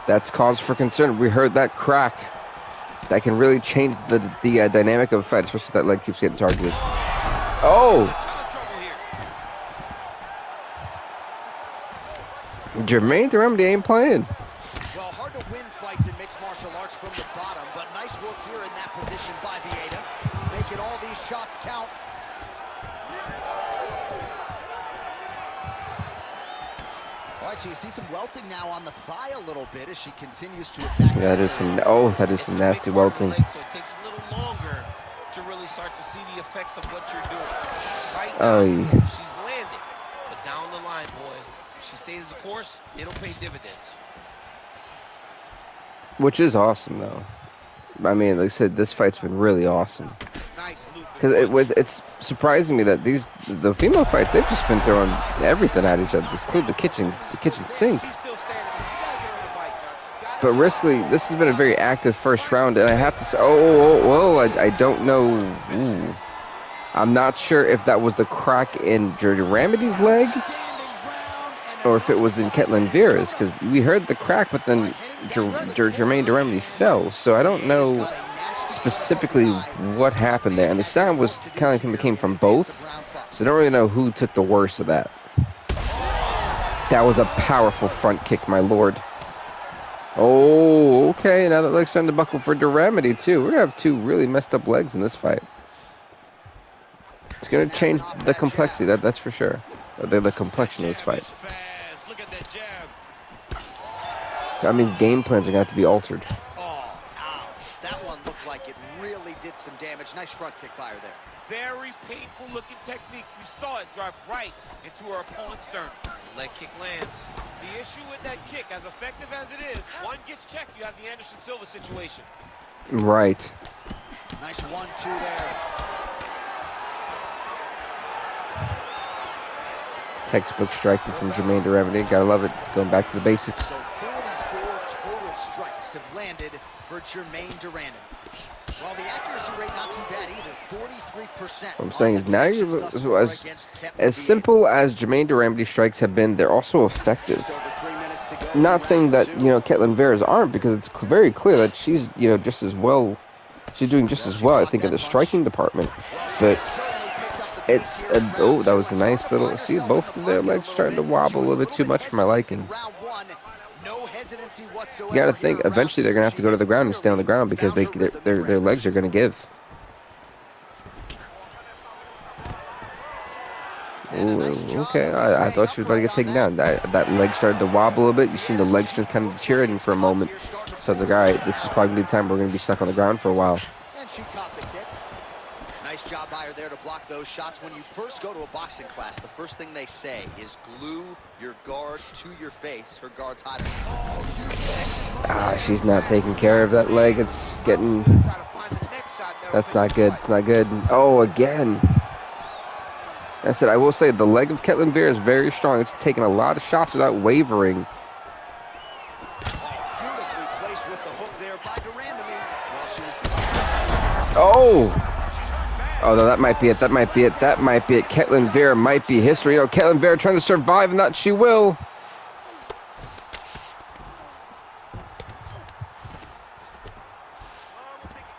That's cause for concern. We heard that crack. That can really change the dynamic of a fight, especially if that leg keeps getting targeted. Oh! Jermaine Durham ain't playing.
Well, hard to win fights in mixed martial arts from the bottom, but nice work here in that position by Vieta, making all these shots count. All right, so you see some welting now on the thigh a little bit as she continues to attack.
That is some. Oh, that is some nasty welting.
So it takes a little longer to really start to see the effects of what you're doing. Right now, she's landed, but down the line, boy, if she stays the course, it'll pay dividends.
Which is awesome, though. I mean, like I said, this fight's been really awesome. Because it's surprising me that the female fights, they've just been throwing everything at each other, including the kitchen sink. But riskily, this has been a very active first round, and I have to say, I don't know. Ooh. I'm not sure if that was the crack in Ramidy's leg, or if it was in Ketlin Vieira's, because we heard the crack, but then Jermaine Durham fell, so I don't know specifically what happened there, and the sound was kind of came from both, so I don't really know who took the worst of that. That was a powerful front kick, my lord. Oh, okay, now that leg's starting to buckle for Duramity, too. We're going to have two really messed up legs in this fight. It's going to change the complexity, that's for sure. The complexion of this fight. That means game plans are going to have to be altered.
Oh, ouch. That one looked like it really did some damage. Nice front kick by her there.
Very painful looking technique. You saw it drive right into her opponent's sternum.
Leg kick lands.
The issue with that kick, as effective as it is, one gets checked, you have the Anderson Silva situation.
Right.
Nice 1-2 there.
Textbook striking from Jermaine Durham. Gotta love it. Going back to the basics.
So 44 total strikes have landed for Jermaine Durham. Well, the accuracy rate not too bad either, 43%.
What I'm saying is now you're as simple as Jermaine Durham's strikes have been, they're also effective. Not saying that, Ketlin Vieira's aren't, because it's very clear that she's, just as well. She's doing just as well, I think, in the striking department. But it's that was a nice little. See, both of their legs starting to wobble a little bit too much for my liking. You gotta think, eventually they're gonna have to go to the ground and stay on the ground because their legs are gonna give. Ooh, okay, I thought she was about to get taken down. That leg started to wobble a little bit. You seen the leg strength kind of deteriorating for a moment. So I was like, all right, this is probably the time we're gonna be stuck on the ground for a while.
And she caught the kick. Nice job by her there to block those shots. When you first go to a boxing class, the first thing they say is glue your guard to your face. Her guard's hiding.
She's not taking care of that leg. It's getting. That's not good. It's not good. Oh, again. I said, I will say the leg of Ketlin Vieira is very strong. It's taking a lot of shots without wavering.
Beautifully placed with the hook there by Durandamy. Well, she was.
Oh, no, that might be it. That might be it. That might be it. Ketlin Vieira might be history. Ketlin Vieira trying to survive, and that she will.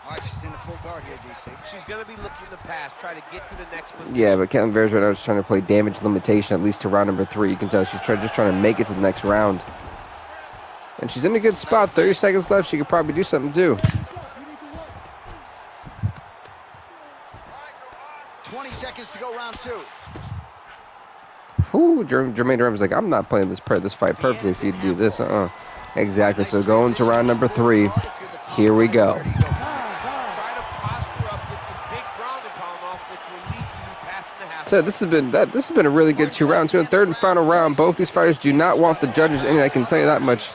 All right, she's in the full guard here, DC.
She's going to be looking to pass, try to get to the next position.
Yeah, but Ketlin Vieira's right now is trying to play damage limitation, at least to round number 3. You can tell she's just trying to make it to the next round. And she's in a good spot. 30 seconds left. She could probably do something, too.
20 seconds to go, round 2.
Ooh, Jermaine Durham's like, I'm not playing this fight perfectly if you do this. Exactly. So going to round number 3. Here we go. So this has been a really good 2 rounds. The third and final round. Both these fighters do not want the judges in. I can tell you that much.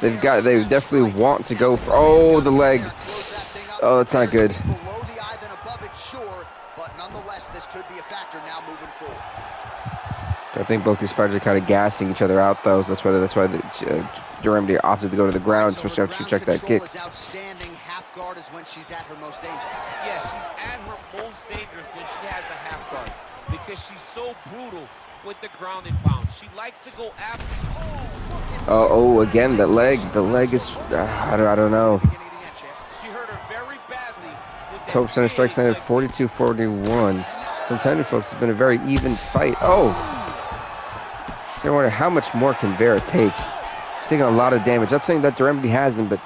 They definitely want to go for. Oh, the leg. Oh, that's not good.
Below the eye than above it, sure, but nonetheless, this could be a factor now moving forward.
I think both these fighters are kind of gassing each other out, though. So that's why Durham opted to go to the ground, especially after she checked that kick.
Outstanding. Half guard is when she's at her most dangerous.
Yeah, she's at her most dangerous when she has a half guard because she's so brutal with the ground and pound. She likes to go after.
Oh, again, that leg. The leg is. I don't know.
She hurt her very badly.
12% strikes landed 42-41. So I'm telling you, folks, it's been a very even fight. Oh. I wonder how much more can Vera take. She's taking a lot of damage. Not saying that Duremedy hasn't, but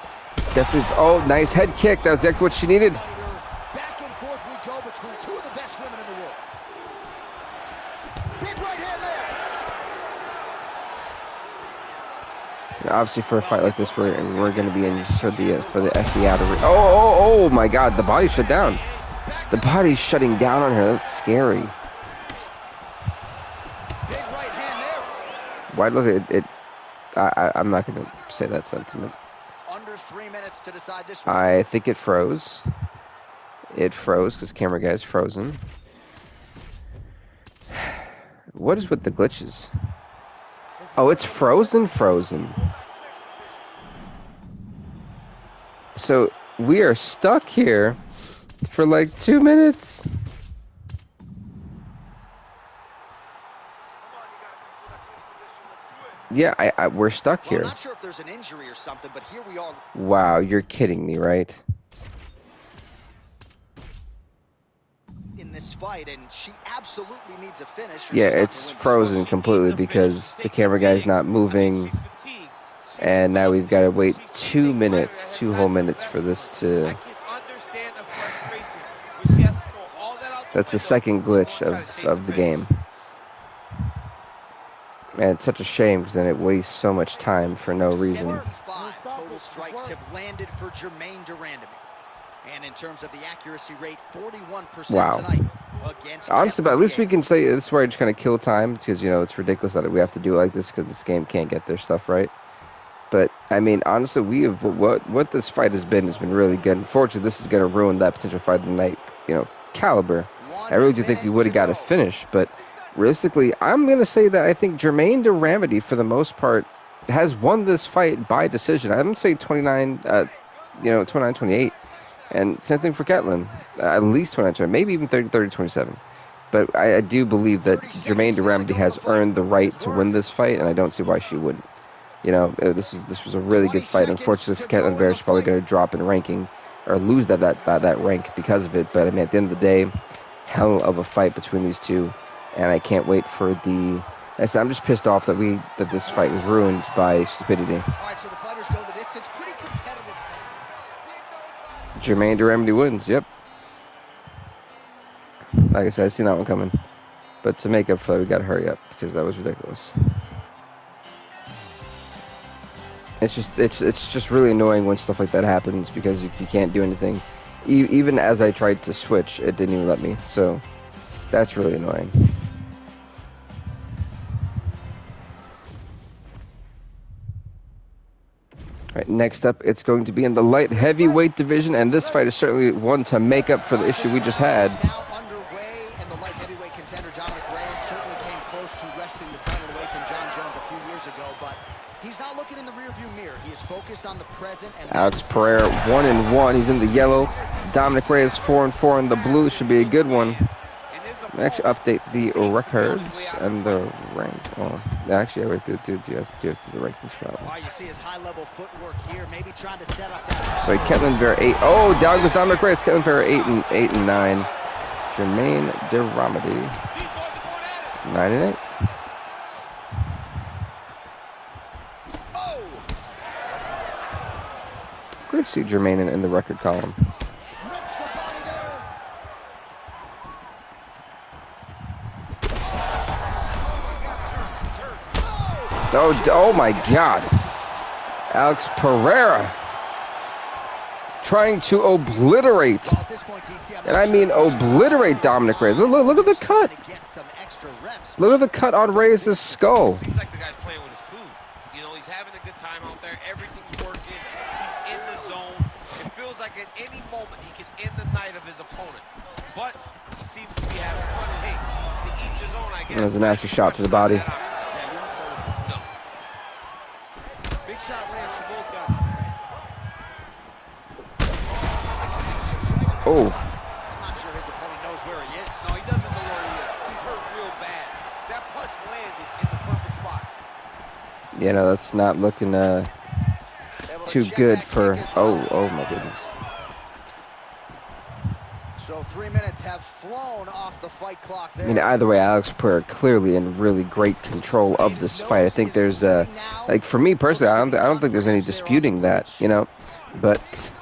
definitely. Oh, nice head kick. That was exactly what she needed.
Back and forth we go between two of the best women in the world. Big right hand there.
And obviously, for a fight like this, we're going to be in for the FD outer ring. Oh my God! The body shut down. The body's shutting down on her. That's scary.
Big right hand there.
Why look at it? I'm not going to say that sentiment.
Under 3 minutes to decide this one.
I think it froze. It froze because camera guy's frozen. What is with the glitches? Oh, it's frozen. So we are stuck here for like 2 minutes. Yeah, we're stuck here.
Well, I'm not sure if there's an injury or something, but here we are.
Wow, you're kidding me, right?
In this fight, and she absolutely needs a finish.
Yeah, it's frozen completely because the camera guy's not moving, and now we've got to wait 2 minutes, 2 whole minutes for this to. That's the second glitch of the game. Man, it's such a shame because then it wastes so much time for no reason.
75 total strikes have landed for Germaine de Randamie. And in terms of the accuracy rate, 41%
Wow.
tonight against
Honestly, but at least we
Ep14.
can say this is where I just kind of kill time because, you know, it's ridiculous that we have to do it like this because this game can't get their stuff right. But, I mean, honestly, what this fight has been really good. Unfortunately, this is going to ruin that potential fight of the night, you know, caliber. I really do think we would have got a finish, but realistically, I'm going to say that I think Germaine de Randamie, for the most part, has won this fight by decision. I'm going to say 29-28. And same thing for Ketlin. At least 29-28, maybe even 30-27. But I do believe that Germaine de Randamie has earned the right to win this fight, and I don't see why she wouldn't. You know, this was a really good fight. Unfortunately for Ketlin Vera, she's probably going to drop in ranking or lose that rank because of it. But I mean, at the end of the day, hell of a fight between these two, and I can't wait for the. I'm just pissed off that this fight was ruined by stupidity.
All right, so the fighters go the distance. Pretty competitive.
Germaine de Randamie wins. Yep. Like I said, I seen that one coming, but to make up for that, we got to hurry up because that was ridiculous. It's just really annoying when stuff like that happens because you can't do anything. Even as I tried to switch, it didn't even let me. So that's really annoying. All right, next up, it's going to be in the light heavyweight division, and this fight is certainly one to make up for the issue we just had.
Now underway, and the light heavyweight contender Dominic Reyes certainly came close to wresting the title away from John Jones a few years ago, but he's not looking in the rearview mirror. He is focused on the present. And
Alex Pereira 1-1. He's in the yellow. Dominic Reyes 4-4 in the blue. Should be a good one. Actually, update the records and the rank. Oh, actually, I do have the rankings for that one.
You see his high-level footwork here, maybe trying to set up that.
Wait, Ketlin Vera 8. Oh, down goes Dominic Reyes. Ketlin Vera 8-9. Germaine de Randamie 9-8. Great to see Germaine in the record column. Oh my God. Alex Pereira trying to obliterate, and I mean obliterate Dominic Reyes. Look at the cut. Look at the cut on Reyes' skull.
Seems like the guy's playing with his food. You know, he's having a good time out there. Everything's working. He's in the zone. It feels like at any moment he can end the night of his opponent. But he seems to be having fun. And hey, to each his own, I guess.
There's a nasty shot to the body.
Big shot lands for both guys.
Oh.
I'm not sure his opponent knows where he is.
No, he doesn't know where he is. He's hurt real bad. That punch landed in the perfect spot.
Yeah, no, that's not looking too good for. Oh my goodness.
So 3 minutes have flown off the fight clock there.
I mean, either way, Alex Pereira clearly in really great control of this fight. I think there's, like, for me personally, I don't think there's any disputing that, you know. But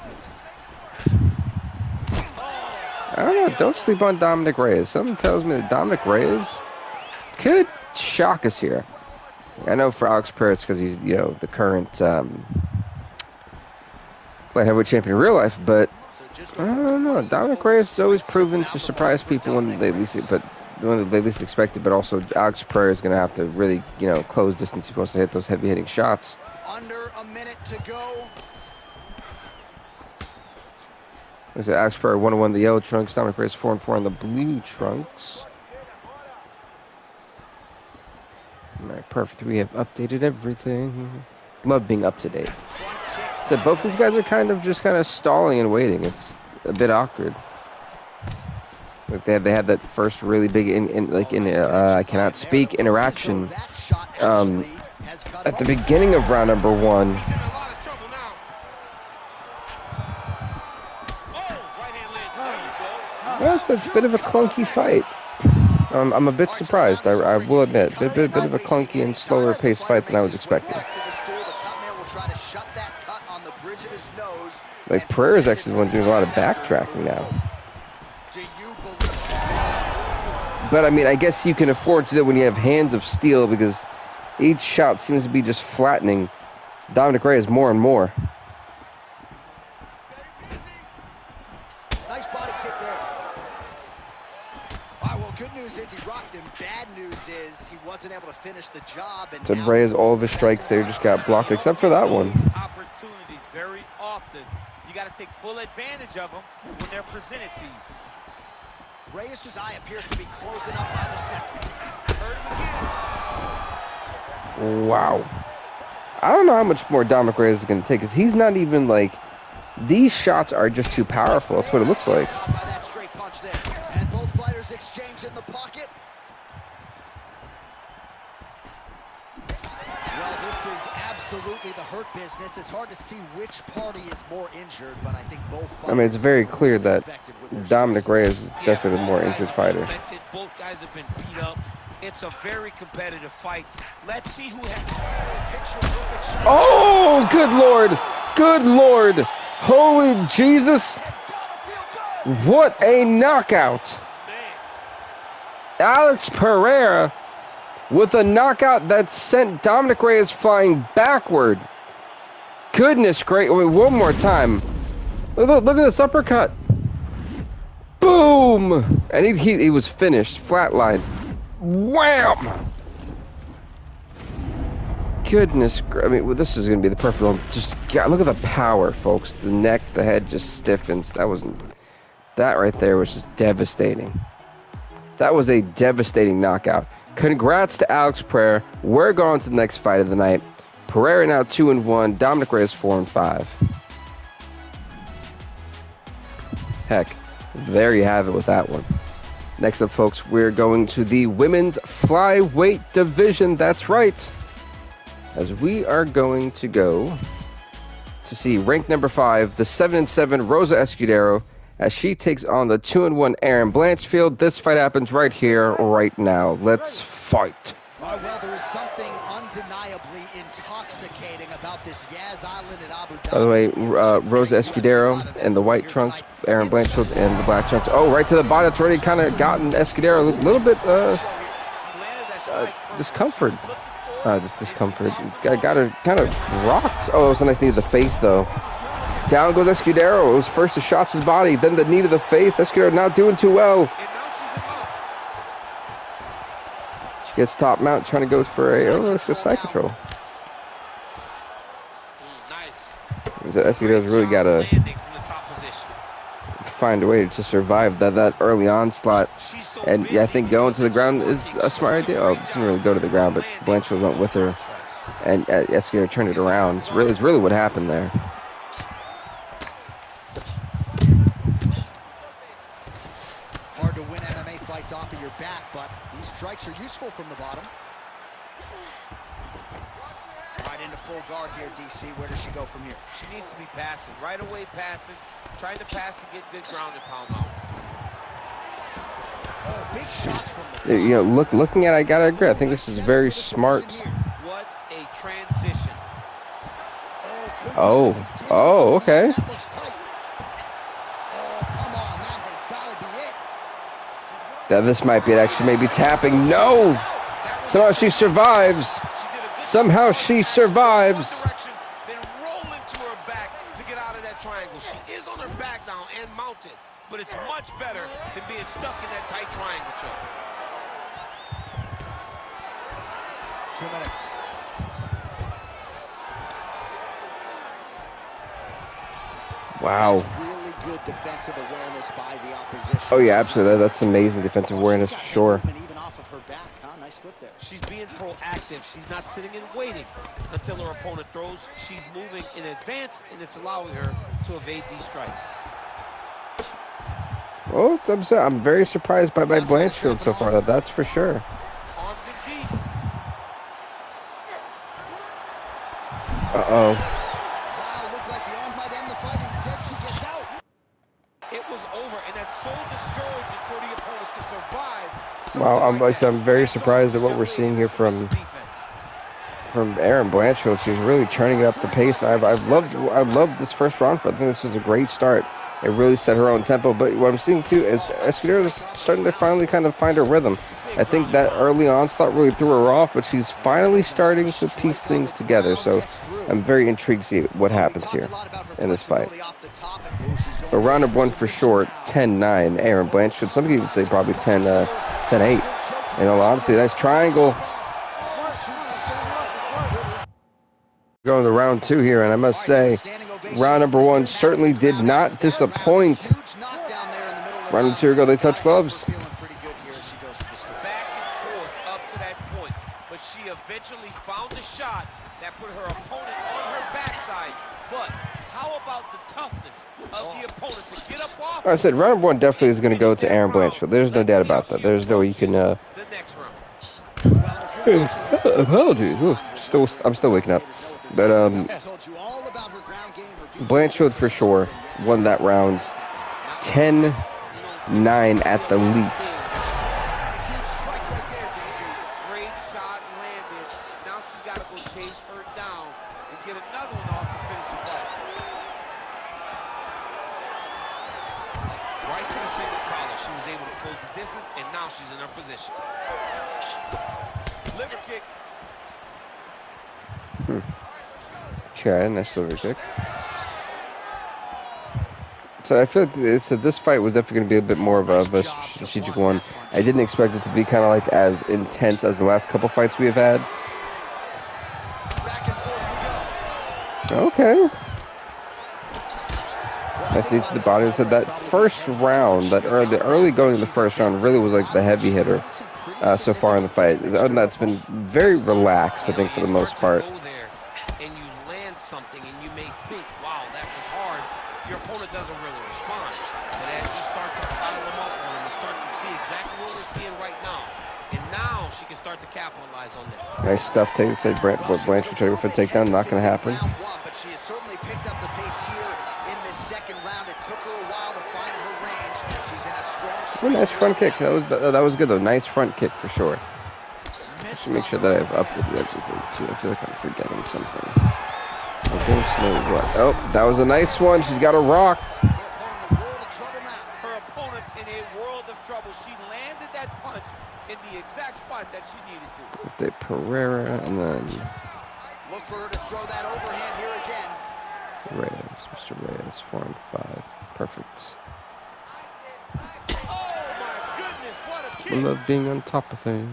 I don't know. Don't sleep on Dominic Reyes. Something tells me that Dominic Reyes could shock us here. I know for Alex Pereira, it's because he's, you know, the current light heavyweight champion in real life, but I don't know. Dominic Reyes has always proven to surprise people when they least expect it, but also Alex Pereira is going to have to really, you know, close distance if he wants to hit those heavy hitting shots.
Under a minute to go.
Is it Alex Pereira 1-1 in the yellow trunks, Dominic Reyes 4-4 in the blue trunks. All right, perfect. We have updated everything. Love being up to date. So both these guys are kind of stalling and waiting. It's a bit awkward. Like they had that first really big I cannot speak interaction at the beginning of round number 1. Well, it's a bit of a clunky fight. I'm a bit surprised. I will admit, bit of a clunky and slower paced fight than I was expecting. Like Pereira's actually the one doing a lot of backtracking now. But I mean, I guess you can afford to do it when you have hands of steel, because each shot seems to be just flattening Dominic Reyes more and more.
Nice body kick there. All right, well, good news is he rocked him. Bad news is he wasn't able to finish the job. And
so Reyes, all of his strikes there just got blocked, except for that one.
Opportunities very often. You got to take full advantage of them when they're presented to you.
Reyes' eye appears to be closing up by the second.
Heard him again.
Wow. I don't know how much more Dominic Reyes is going to take, because he's not even like... These shots are just too powerful. That's what it looks like.
By that straight punch there. And both fighters exchange in the pocket. Well, this is absolutely the hurt business. It's hard to see which party is more injured, but I think both fighters...
I mean, it's very clear that Dominic Reyes is definitely the more injured fighter.
Both guys have been beat up. It's a very competitive fight. Let's see who has...
Oh, good Lord. Good Lord. Holy Jesus. What a knockout. Alex Pereira with a knockout that sent Dominic Reyes flying backward. Goodness great. Wait, one more time. Look at this uppercut. Boom. And he was finished. Flatline. Wham. Goodness, I mean, well, this is going to be the perfect one. Just look at the power, folks. The neck, the head just stiffens. That right there was just devastating. That was a devastating knockout. Congrats to Alex Pereira. We're going to the next fight of the night. Pereira now 2-1. Dominic Reyes 4-5. Heck, there you have it with that one. Next up, folks, we're going to the women's flyweight division. That's right. As we are going to go to see ranked number 5, the 7-7 Rosa Escudero, as she takes on the 2-1 Erin Blanchfield. This fight happens right here, right now. Let's fight.
Well, there is something undeniably intoxicating about this Yaz Island at Abu Dhabi.
By the way, Rosa Escudero in the white trunks, Erin Blanchfield in the black trunks. Oh, right to the body. It's already kind of gotten Escudero a little bit discomfort. Discomfort. It's got her kind of rocked. Oh, it was a nice knee to the face, though. Down goes Escudero. It was first the shot to his body, then the knee to the face. Escudero not doing too well. She gets top mount, trying to go for a side control. Escudero's really got to find a way to survive that early onslaught. And yeah, I think going to the ground is a smart idea. Oh, didn't really go to the ground, but Blanchfield went with her, and Escudero turned it around. It's really what happened there.
Hard to win MMA fights off of your back, but these strikes are useful from the bottom. Right into full guard here, DC. Where does she go from here?
She needs to be passing. Right away passing. Trying to pass to get good ground and pound out.
Oh, big shots from the top.
You know, looking at it, I gotta agree. I think this is very smart.
What a transition.
Oh, okay.
That looks tight. Oh, come on. That has got to be it.
Now this might be it. Actually, maybe tapping. No! Somehow she survives. Somehow she survives.
Then roll into her back to get out of that triangle. She is on her back now and mounted, but it's much better than being stuck in that tight triangle choke.
2 minutes.
Wow.
That's really good defensive awareness by the opposition.
Oh yeah, absolutely. That's amazing defensive awareness for sure.
Even off of her back, huh? Nice slip there.
She's being proactive. She's not sitting and waiting until her opponent throws. She's moving in advance, and it's allowing her to evade these strikes.
Well, I'm very surprised by Blanchfield so far. That's for sure.
Arms in deep.
Uh-oh.
Wow, looked like the arms might end the fight. Instead, she gets out.
It was over, and that's so discouraging for the opponent to survive.
Wow, I'm very surprised at what we're seeing here from Erin Blanchfield. She's really turning up the pace. I've loved this first round. But I think this is a great start. It really set her own tempo. But what I'm seeing too is Escudero's starting to finally kind of find her rhythm. I think that early onslaught really threw her off, but she's finally starting to piece things together. So I'm very intrigued to see what happens here in this fight. But round of one for sure, 10-9. Erin Blanchfield. Some people would say probably 10-8. In all honesty, nice triangle. Going to round two here, and I must say, round number one certainly did not disappoint. Round number two ago, they touched gloves.
Back and forth up to that point, but she eventually found a shot that put her opponent on her backside. But how about the toughness of the opponent to get up off?
I said round number one definitely is going to go to Erin Blanchfield. There's no doubt about that. There's no way you can.
The next round.
Apologies. Ooh, I'm still waking up. But Blanchfield for sure won that round 10-9 at the least.
Great shot landed. Now she's got to go chase her down and get another one off to finish the fight. Right to the single collar. She was able to close the distance, and now she's in her position. Liver kick.
Okay, nice liver kick. So I feel like this fight was definitely going to be a bit more of a strategic one. I didn't expect it to be kind of like as intense as the last couple fights we have had. Okay. Nice knee to the body. So that first round, the early going in the first round really was like the heavy hitter so far in the fight. That's been very relaxed, I think, for the most part.
Something and you may think, wow, that was hard. Your opponent doesn't really respond. But as you start to pile them up on them, you start to see exactly what we're seeing right now. And now she can start to capitalize on that.
Nice stuff. Blanchfield trying to go for a takedown. Not going to happen.
But she has certainly picked up the pace here in this second round. It took her a while to find her range. She's in a strong.
Nice front kick. That was good though. Nice front kick for sure. Just make sure that I've updated everything too. I feel like I'm forgetting something. Oh, that was a nice one. She's got her rocked.
Her opponent's in a world of trouble. She landed that punch in the exact spot that she needed to.
The Pereira, and then
look for her to throw that overhand here again.
Reyes, Mr. Reyes, 4 and 5. Perfect.
Oh my goodness, what a kick.
I love being on top of things.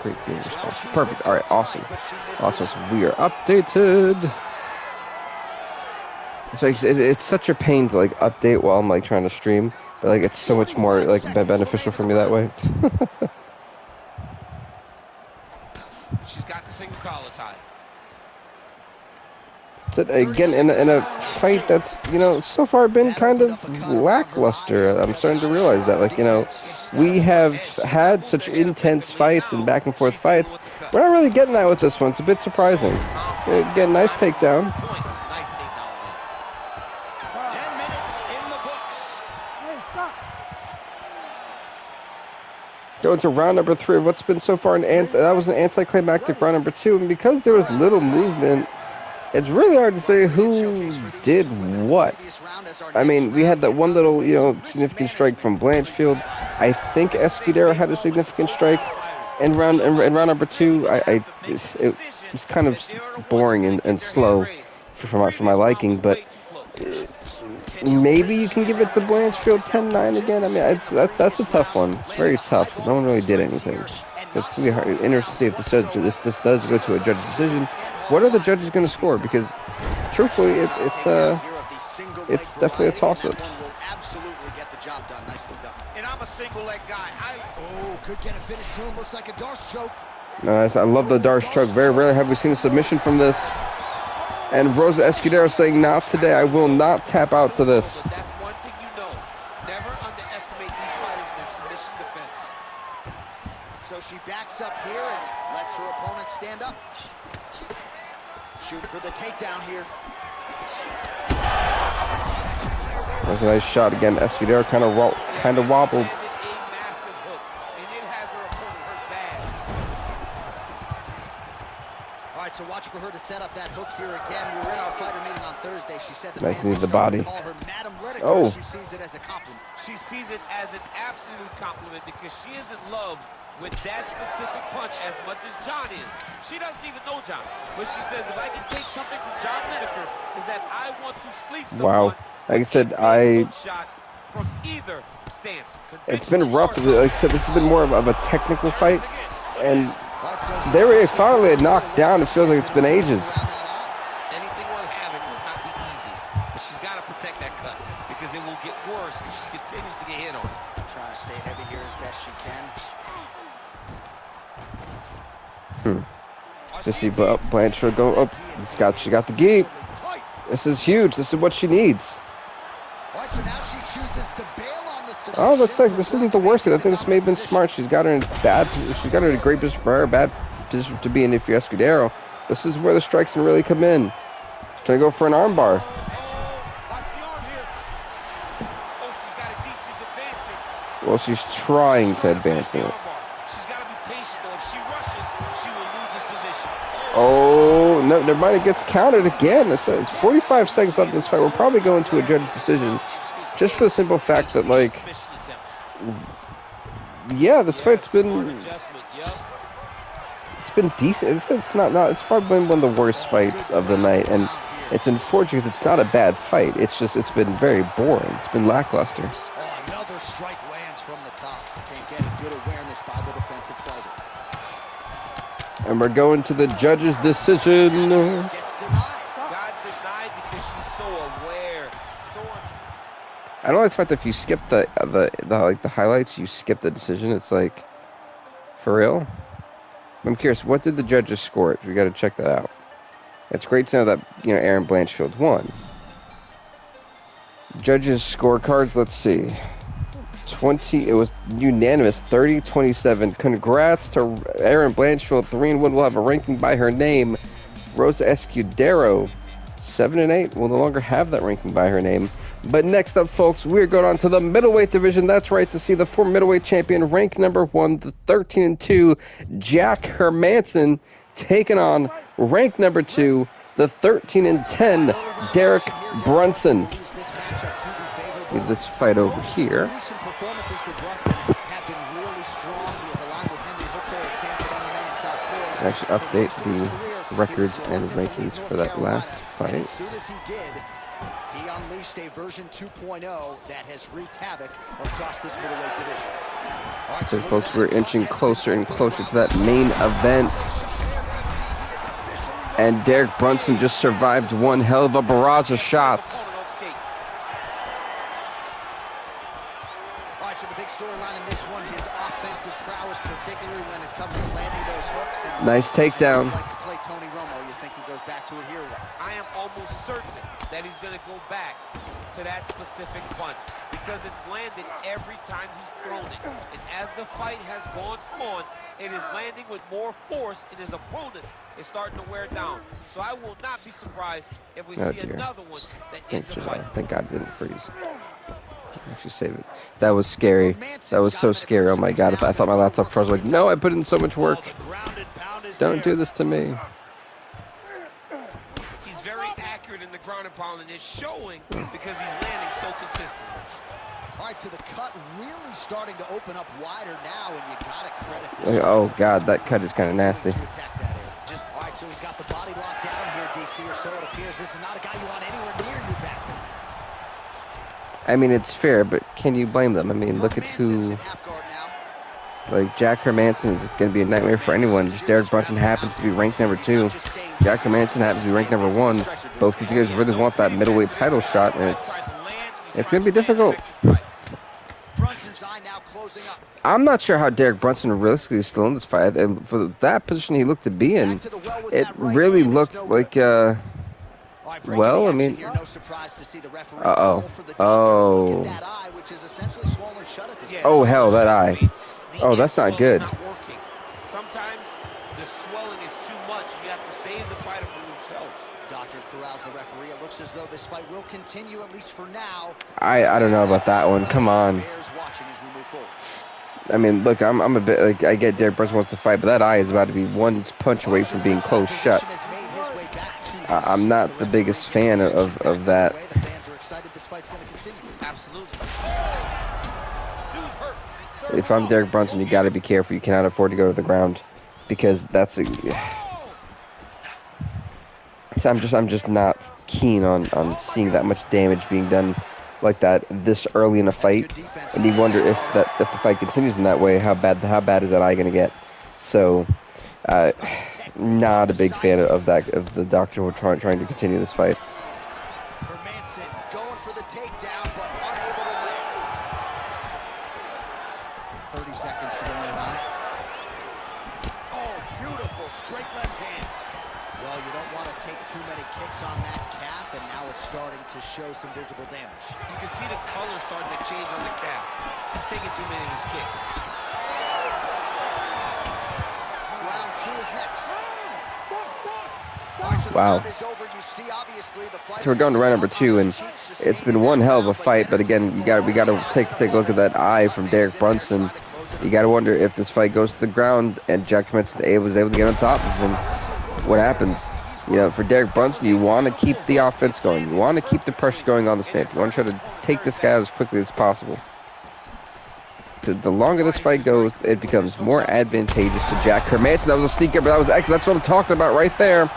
Great being responsible. Perfect. All right, awesome. Awesome. So we are updated. It's such a pain to like update while I'm like trying to stream, but like it's so much more like beneficial for me that way.
She's got the single collar tie.
So again, in a fight that's, you know, so far been kind of lackluster. I'm starting to realize that, like, you know, we have had such intense fights and back and forth fights. We're not really getting that with this one. It's a bit surprising. Again, nice takedown.
10 minutes in the books.
Hey, stop.
go into round number 3 of what's been so far that was an anticlimactic round number 2, and because there was little movement, it's really hard to say who did what. I mean, we had that one little, significant strike from Blanchfield. I think Escudero had a significant strike in round number 2. It was kind of boring and slow for my liking, but maybe you can give it to Blanchfield 10-9 again. I mean, that's a tough one. It's very tough. No one really did anything. It's gonna be hard, interesting to see if this does go to a judge's decision. What are the judges going to score? Because truthfully, it's definitely a toss-up.
And I'm a single leg guy.
Could get a finish soon. Looks like a Darce choke.
Nice. I love the Darce choke. Very rarely have we seen a submission from this. And Rosa Escudero saying, "Not today. I will not tap out to this."
But that's one thing you know. Never underestimate these fighters in their submission defense.
So she backs up here and lets her opponent stand up. Shoot for the takedown here.
That was a nice shot again. Escudero kind of wobbled.
All right, so watch for her to set up that hook here again. We were in our fighter meeting on Thursday. She said the
nice knee to the body.
Call her Madam Whitaker.
Oh.
She sees it as a compliment.
She sees it as an absolute compliment because she is in love with that specific punch as much as John is. She doesn't even know John, but she says, if I can take something from John Lineker, is that I want to sleep someone.
Wow. Like I said,
shot from either stance.
It's been rough. Like I said, this has been more of a technical fight, and they were finally knocked down. It feels like it's been ages.
Anything worth having will not be easy, but she's got to protect that cut because it will get worse if she continues to get hit on.
Trying to stay heavy here as best she can.
So see Blanchard go up. She got the gi. This is huge. This is what she needs.
So now she chooses to bail on the submission.
Oh, looks like this isn't the worst thing. I think this may have been smart. She's got her in bad position. She's got her in a great position for her, bad position to be in if you're Escudero. This is where the strikes can really come in. She's trying to go for an armbar. Well, she's trying to advance it. Oh, no, never mind. It gets countered again. It's 45 seconds left in this fight. We're probably going to a judge's decision. Just for the simple fact that, like, yeah, this fight's been, it's been decent. It's probably been one of the worst fights of the night, and it's unfortunate because it's not a bad fight. It's just, it's been very boring. It's been lackluster.
Oh, another strike lands from the top. Can't get good awareness by the defensive fighter.
And we're going to the judge's decision.
Gets denied.
God denied because she's so aware.
I don't like the fact that if you skip the highlights, you skip the decision. It's like, for real? I'm curious, what did the judges score? We got to check that out. It's great to know that, Aaron Blanchfield won. Judges scorecards, let's see. It was unanimous, 30-27. Congrats to Aaron Blanchfield, 3-1. Will have a ranking by her name. Rosa Escudero, 7-8. Will no longer have that ranking by her name. But next up, folks, we're going on to the middleweight division. That's right, to see the former middleweight champion, ranked number 1, the 13-2, Jack Hermanson, taking on ranked number 2, the 13-10, Derek Brunson. Get this fight over here. Actually update the records and rankings for that last fight.
As soon as he did, he unleashed a version 2.0 that has wreaked havoc across this middleweight division.
So folks, we're inching closer and closer to that main event. And Derek Brunson just survived one hell of a barrage of shots.
So the big storyline in this one, his offensive prowess, particularly when it comes to landing those hooks. And
nice takedown.
Like to play Tony Romo. You think he goes back to it here?
I am almost certain that he's going to go back to that specific punch because it's landed every time he's thrown it. And as the fight has gone on, it is landing with more force, and his opponent is starting to wear down. So I will not be surprised if we see another one that ends the fight.
Thank God it didn't freeze. Actually, save it. That was scary. That was so scary. Oh my god! I thought my laptop froze. Like, no, I put in so much work. Don't do this to me.
He's very accurate in the ground and pound, and it's showing because he's landing so consistent.
All right, so the cut really starting to open up wider now, and you got to credit this.
Oh god, that cut is kind of nasty.
All right, so he's got the body locked down here, DC, or so it appears. This is not a guy you want anywhere near you, Batman.
I mean, it's fair, but can you blame them? I mean, look at who... Like, Jack Hermanson is going to be a nightmare for anyone. Just Derek Brunson happens to be ranked number 2. Jack Hermanson happens to be ranked number 1. Both these guys really want that middleweight title shot, and it's going to be difficult. I'm not sure how Derek Brunson realistically is still in this fight. And for that position he looked to be in, it really looked like... Well, I mean... Uh-oh. Oh. Oh, hell, that eye. Oh, that's not good.
Sometimes the swelling is too much. You have to save the fighter from themselves.
Dr. Corral's the referee. It looks as though this fight will continue, at least for now.
I don't know about that one. Come on. I mean, look, I'm a bit like, I get Derek Brunson wants to fight, but that eye is about to be one punch away from being closed shut. I'm not the biggest fan of that. If I'm Derek Brunson, you got to be careful. You cannot afford to go to the ground, because that's a... So I'm just not keen on seeing that much damage being done like that this early in a fight, and you wonder if the fight continues in that way, how bad is that eye gonna get? So, not a big fan of the doctor who trying to continue this fight.
Hermanson going for the takedown, but unable to land. 30 seconds to go in the round. Oh, beautiful straight left hand. Well, you don't want to take too many kicks on that calf, and now it's starting to show some visible damage.
You can see the color starting to change on the calf. He's taking too many of his kicks.
Round 2 is next.
Wow. So we're going to round number 2, and it's been one hell of a fight. But again, we got to take a look at that eye from Derek Brunson. You got to wonder if this fight goes to the ground and Jack Hermanson was able to get on top of him. What happens? You know, for Derek Brunson, you want to keep the offense going. You want to keep the pressure going on the stand. You want to try to take this guy out as quickly as possible. The longer this fight goes, it becomes more advantageous to Jack Hermanson. That was a sneaker, but that was excellent. That's what I'm talking about right there.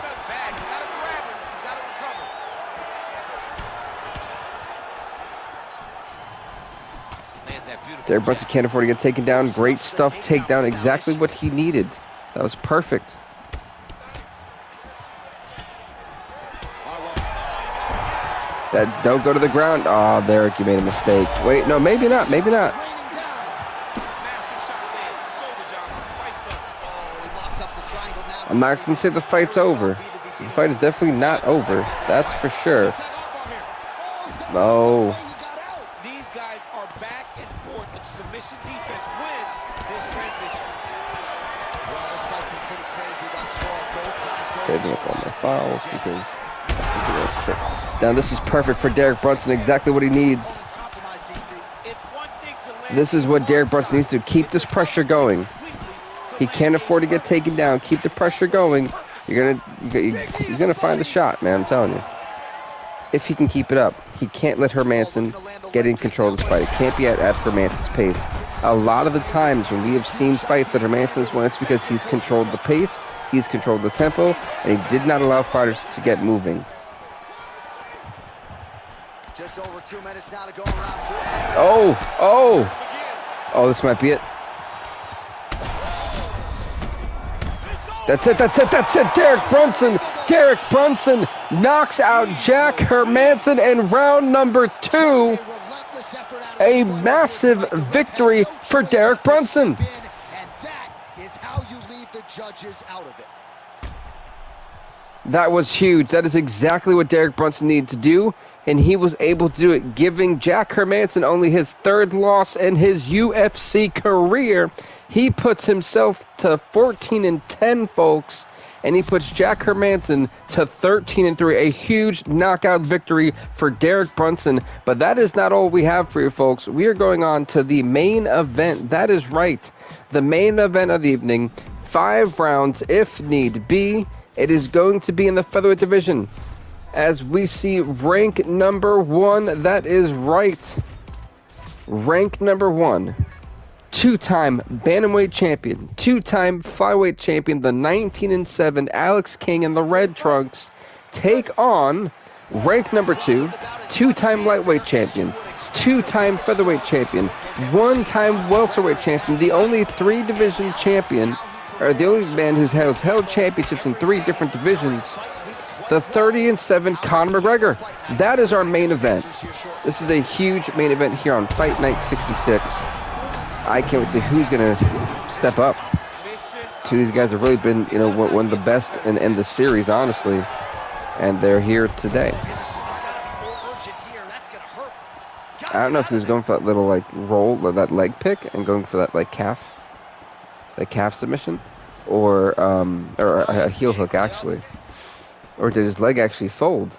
Derek Brunson can't afford to get taken down. Great stuff. Takedown, exactly what he needed. That was perfect. That don't go to the ground. Oh, Derek, you made a mistake. Wait, no, maybe not. Maybe not. I'm not going to say the fight's over. The fight is definitely not over. That's for sure. No.
These guys are back and forth, but submission defense wins this transition.
Well, this fight's been pretty crazy thus far. Both guys
Saving up all my files because... Now this is perfect for Derek Brunson, exactly what he needs. This is what Derek Brunson needs to keep this pressure going. He can't afford to get taken down. Keep the pressure going. He's gonna find the shot, man. I'm telling you. If he can keep it up, he can't let Hermanson get in control of this fight. It can't be at Hermanson's pace. A lot of the times when we have seen fights that Hermanson's won, it's because he's controlled the pace, he's controlled the tempo, and he did not allow fighters to get moving.
Just over 2 minutes now to go in round 2.
Oh, this might be it. That's it. Derek Brunson knocks out Jack Hermanson in round number 2. A massive victory for Derek Brunson.
And that is how you leave the judges out of it.
That was huge. That is exactly what Derek Brunson needed to do, and he was able to do it, giving Jack Hermanson only his 3rd loss in his UFC career. He puts himself to 14-10, folks, and he puts Jack Hermanson to 13-3, a huge knockout victory for Derek Brunson. But that is not all we have for you folks. We are going on to the main event. That is right, the main event of the evening. 5 rounds if need be. It is going to be in the featherweight division, as we see rank number 1. That is right, rank number 1. 2-time bantamweight champion, 2-time flyweight champion, the 19-7 Alex King and the Red Trunks take on rank number 2, 2-time lightweight champion, 2-time featherweight champion, 1-time welterweight champion, the only 3-division champion, or the only man who's held championships in 3 different divisions, the 30-7 Conor McGregor. That is our main event. This is a huge main event here on Fight Night 66. I can't wait to see who's going to step up. Two of these guys have really been, one of the best in the series, honestly. And they're here today. I don't know if he was going for that little, roll, or that leg pick, and going for that, calf submission, or a heel hook, actually. Or did his leg actually fold?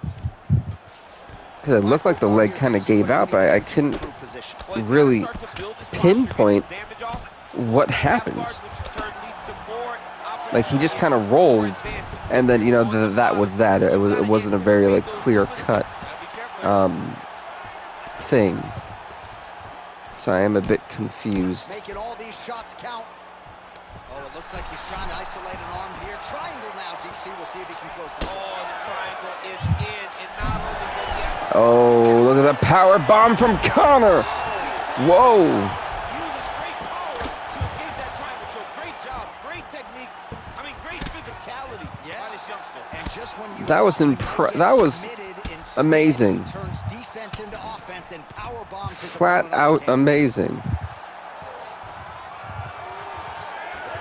Because it looked like the leg kind of gave out, but I couldn't really pinpoint what happened. Like, he just kind of rolled, and then that was that. It wasn't a very clear cut thing. So I am a bit confused.
Making all these shots count. Oh, it looks like he's trying to isolate an arm here. Triangle now, DC. We'll see if he can close the door.
Oh, the triangle is in, and not only will he have...
Oh, look at the power bomb from Conor. Whoa.
Use a straight power to escape that triangle choke. Great job, great technique. I mean, great physicality by this youngster.
And just when you
That was amazing.
turns defense into offense and power bombs his
Flat
opponent
out
on the
amazing.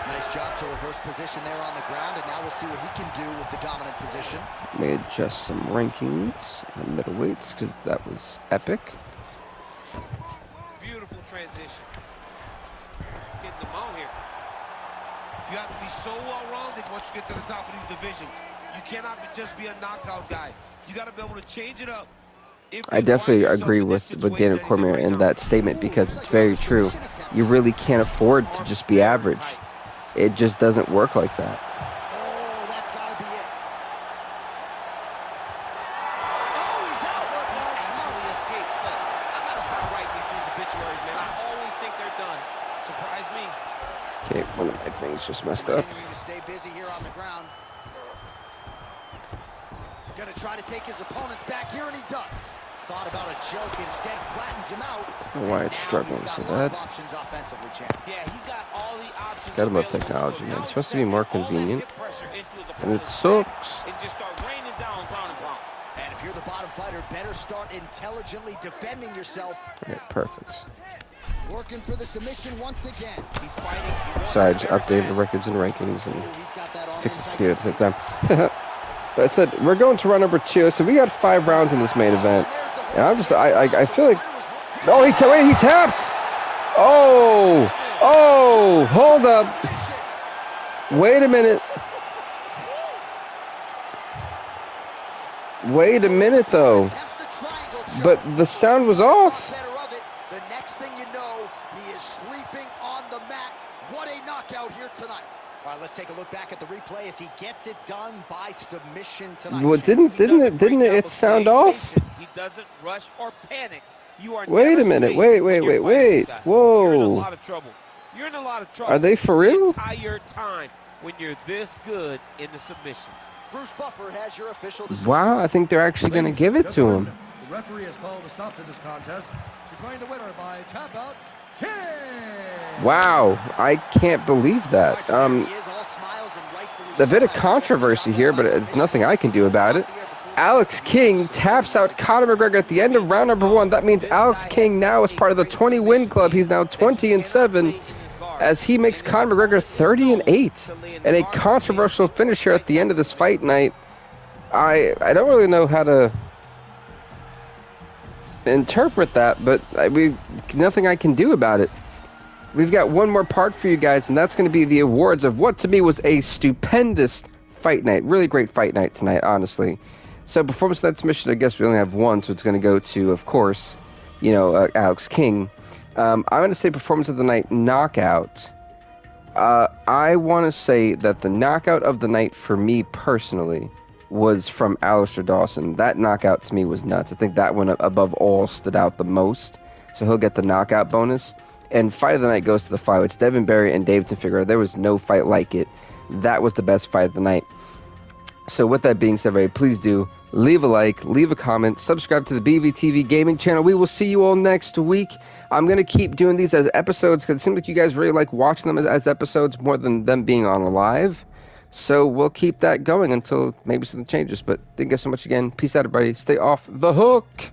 Nice job to reverse position there on the ground, and now we'll see what he can do with the dominant position.
May adjust some rankings on middleweights because that was epic.
Beautiful transition. Getting them out here. You have to be so well-rounded once you get to the top of these divisions. You cannot just be a knockout guy. You got to be able to change it up.
I definitely agree with Daniel Cormier in that statement, because it's very true. You really can't afford to just be average. It just doesn't work like that.
Oh, that's got to be it. Oh, he's out.
He actually escaped. Look, I got to start writing these dudes obituaries, man. I always think they're done. Surprise me.
Okay, one of my things just messed up.
Continuing to stay busy here on the ground. Gonna try to take his opponents back here, and he does. Thought about a choke, instead flattens him out.
I don't know why it's struggling so bad.
Options offensively, champ.
Yeah, he's got all the options.
Gotta love technology, man. It's supposed to be more convenient, and it sucks.
And just start raining down ground and pound.
And if you're the bottom fighter, better start intelligently defending yourself.
Okay, perfect.
Working for the submission once again.
He's fighting.
Sorry, I just updated the records and rankings and
Ooh, he's got that arm
fixed the
inside
computer at the same time. But I said, we're going to round number 2, so we got 5 rounds in this main event. And I'm just, I feel like, oh, wait, he tapped! Oh, hold up. Wait a minute. Wait a minute, though. But the sound was off.
The next thing you know, he is sleeping on the mat. What a knockout here tonight. All right, let's take a look back at the replay as he gets it done by submission tonight.
Well, didn't it sound off?
He doesn't rush or panic. You are
Wait a minute. Wait. Whoa.
You're in a lot of trouble. You're in a lot of trouble.
Are they for real?
The entire time when you're this good in the submission.
Bruce Buffer has your official decision.
Wow, I think they're actually going to give it to him.
The referee has called a stop to this contest, declaring the winner by tap out, King.
Wow, I can't believe that. A bit of controversy here, but it's nothing I can do about it. Alex King taps out Conor McGregor at the end of round number 1. That means Alex King now is part of the 20-win club. He's now 20-7, as he makes Conor McGregor 30-8. And a controversial finish here at the end of this fight night. I don't really know how to interpret that, but nothing I can do about it. We've got one more part for you guys, and that's going to be the awards of what to me was a stupendous fight night. Really great fight night tonight, honestly. So performance of that submission, I guess we only have one, so it's going to go to, of course, Alex King. I'm going to say performance of the night knockout. I want to say that the knockout of the night for me personally was from Alistair Dawson. That knockout to me was nuts. I think that one above all stood out the most. So he'll get the knockout bonus. And fight of the night goes to the flyweights. Devin Berry and Davidson Figueroa. There was no fight like it. That was the best fight of the night. So with that being said, everybody, please do leave a like, leave a comment, subscribe to the BVTV gaming channel. We will see you all next week. I'm going to keep doing these as episodes because it seems like you guys really like watching them as episodes more than them being on live. So we'll keep that going until maybe something changes. But thank you guys so much again. Peace out, everybody. Stay off the hook.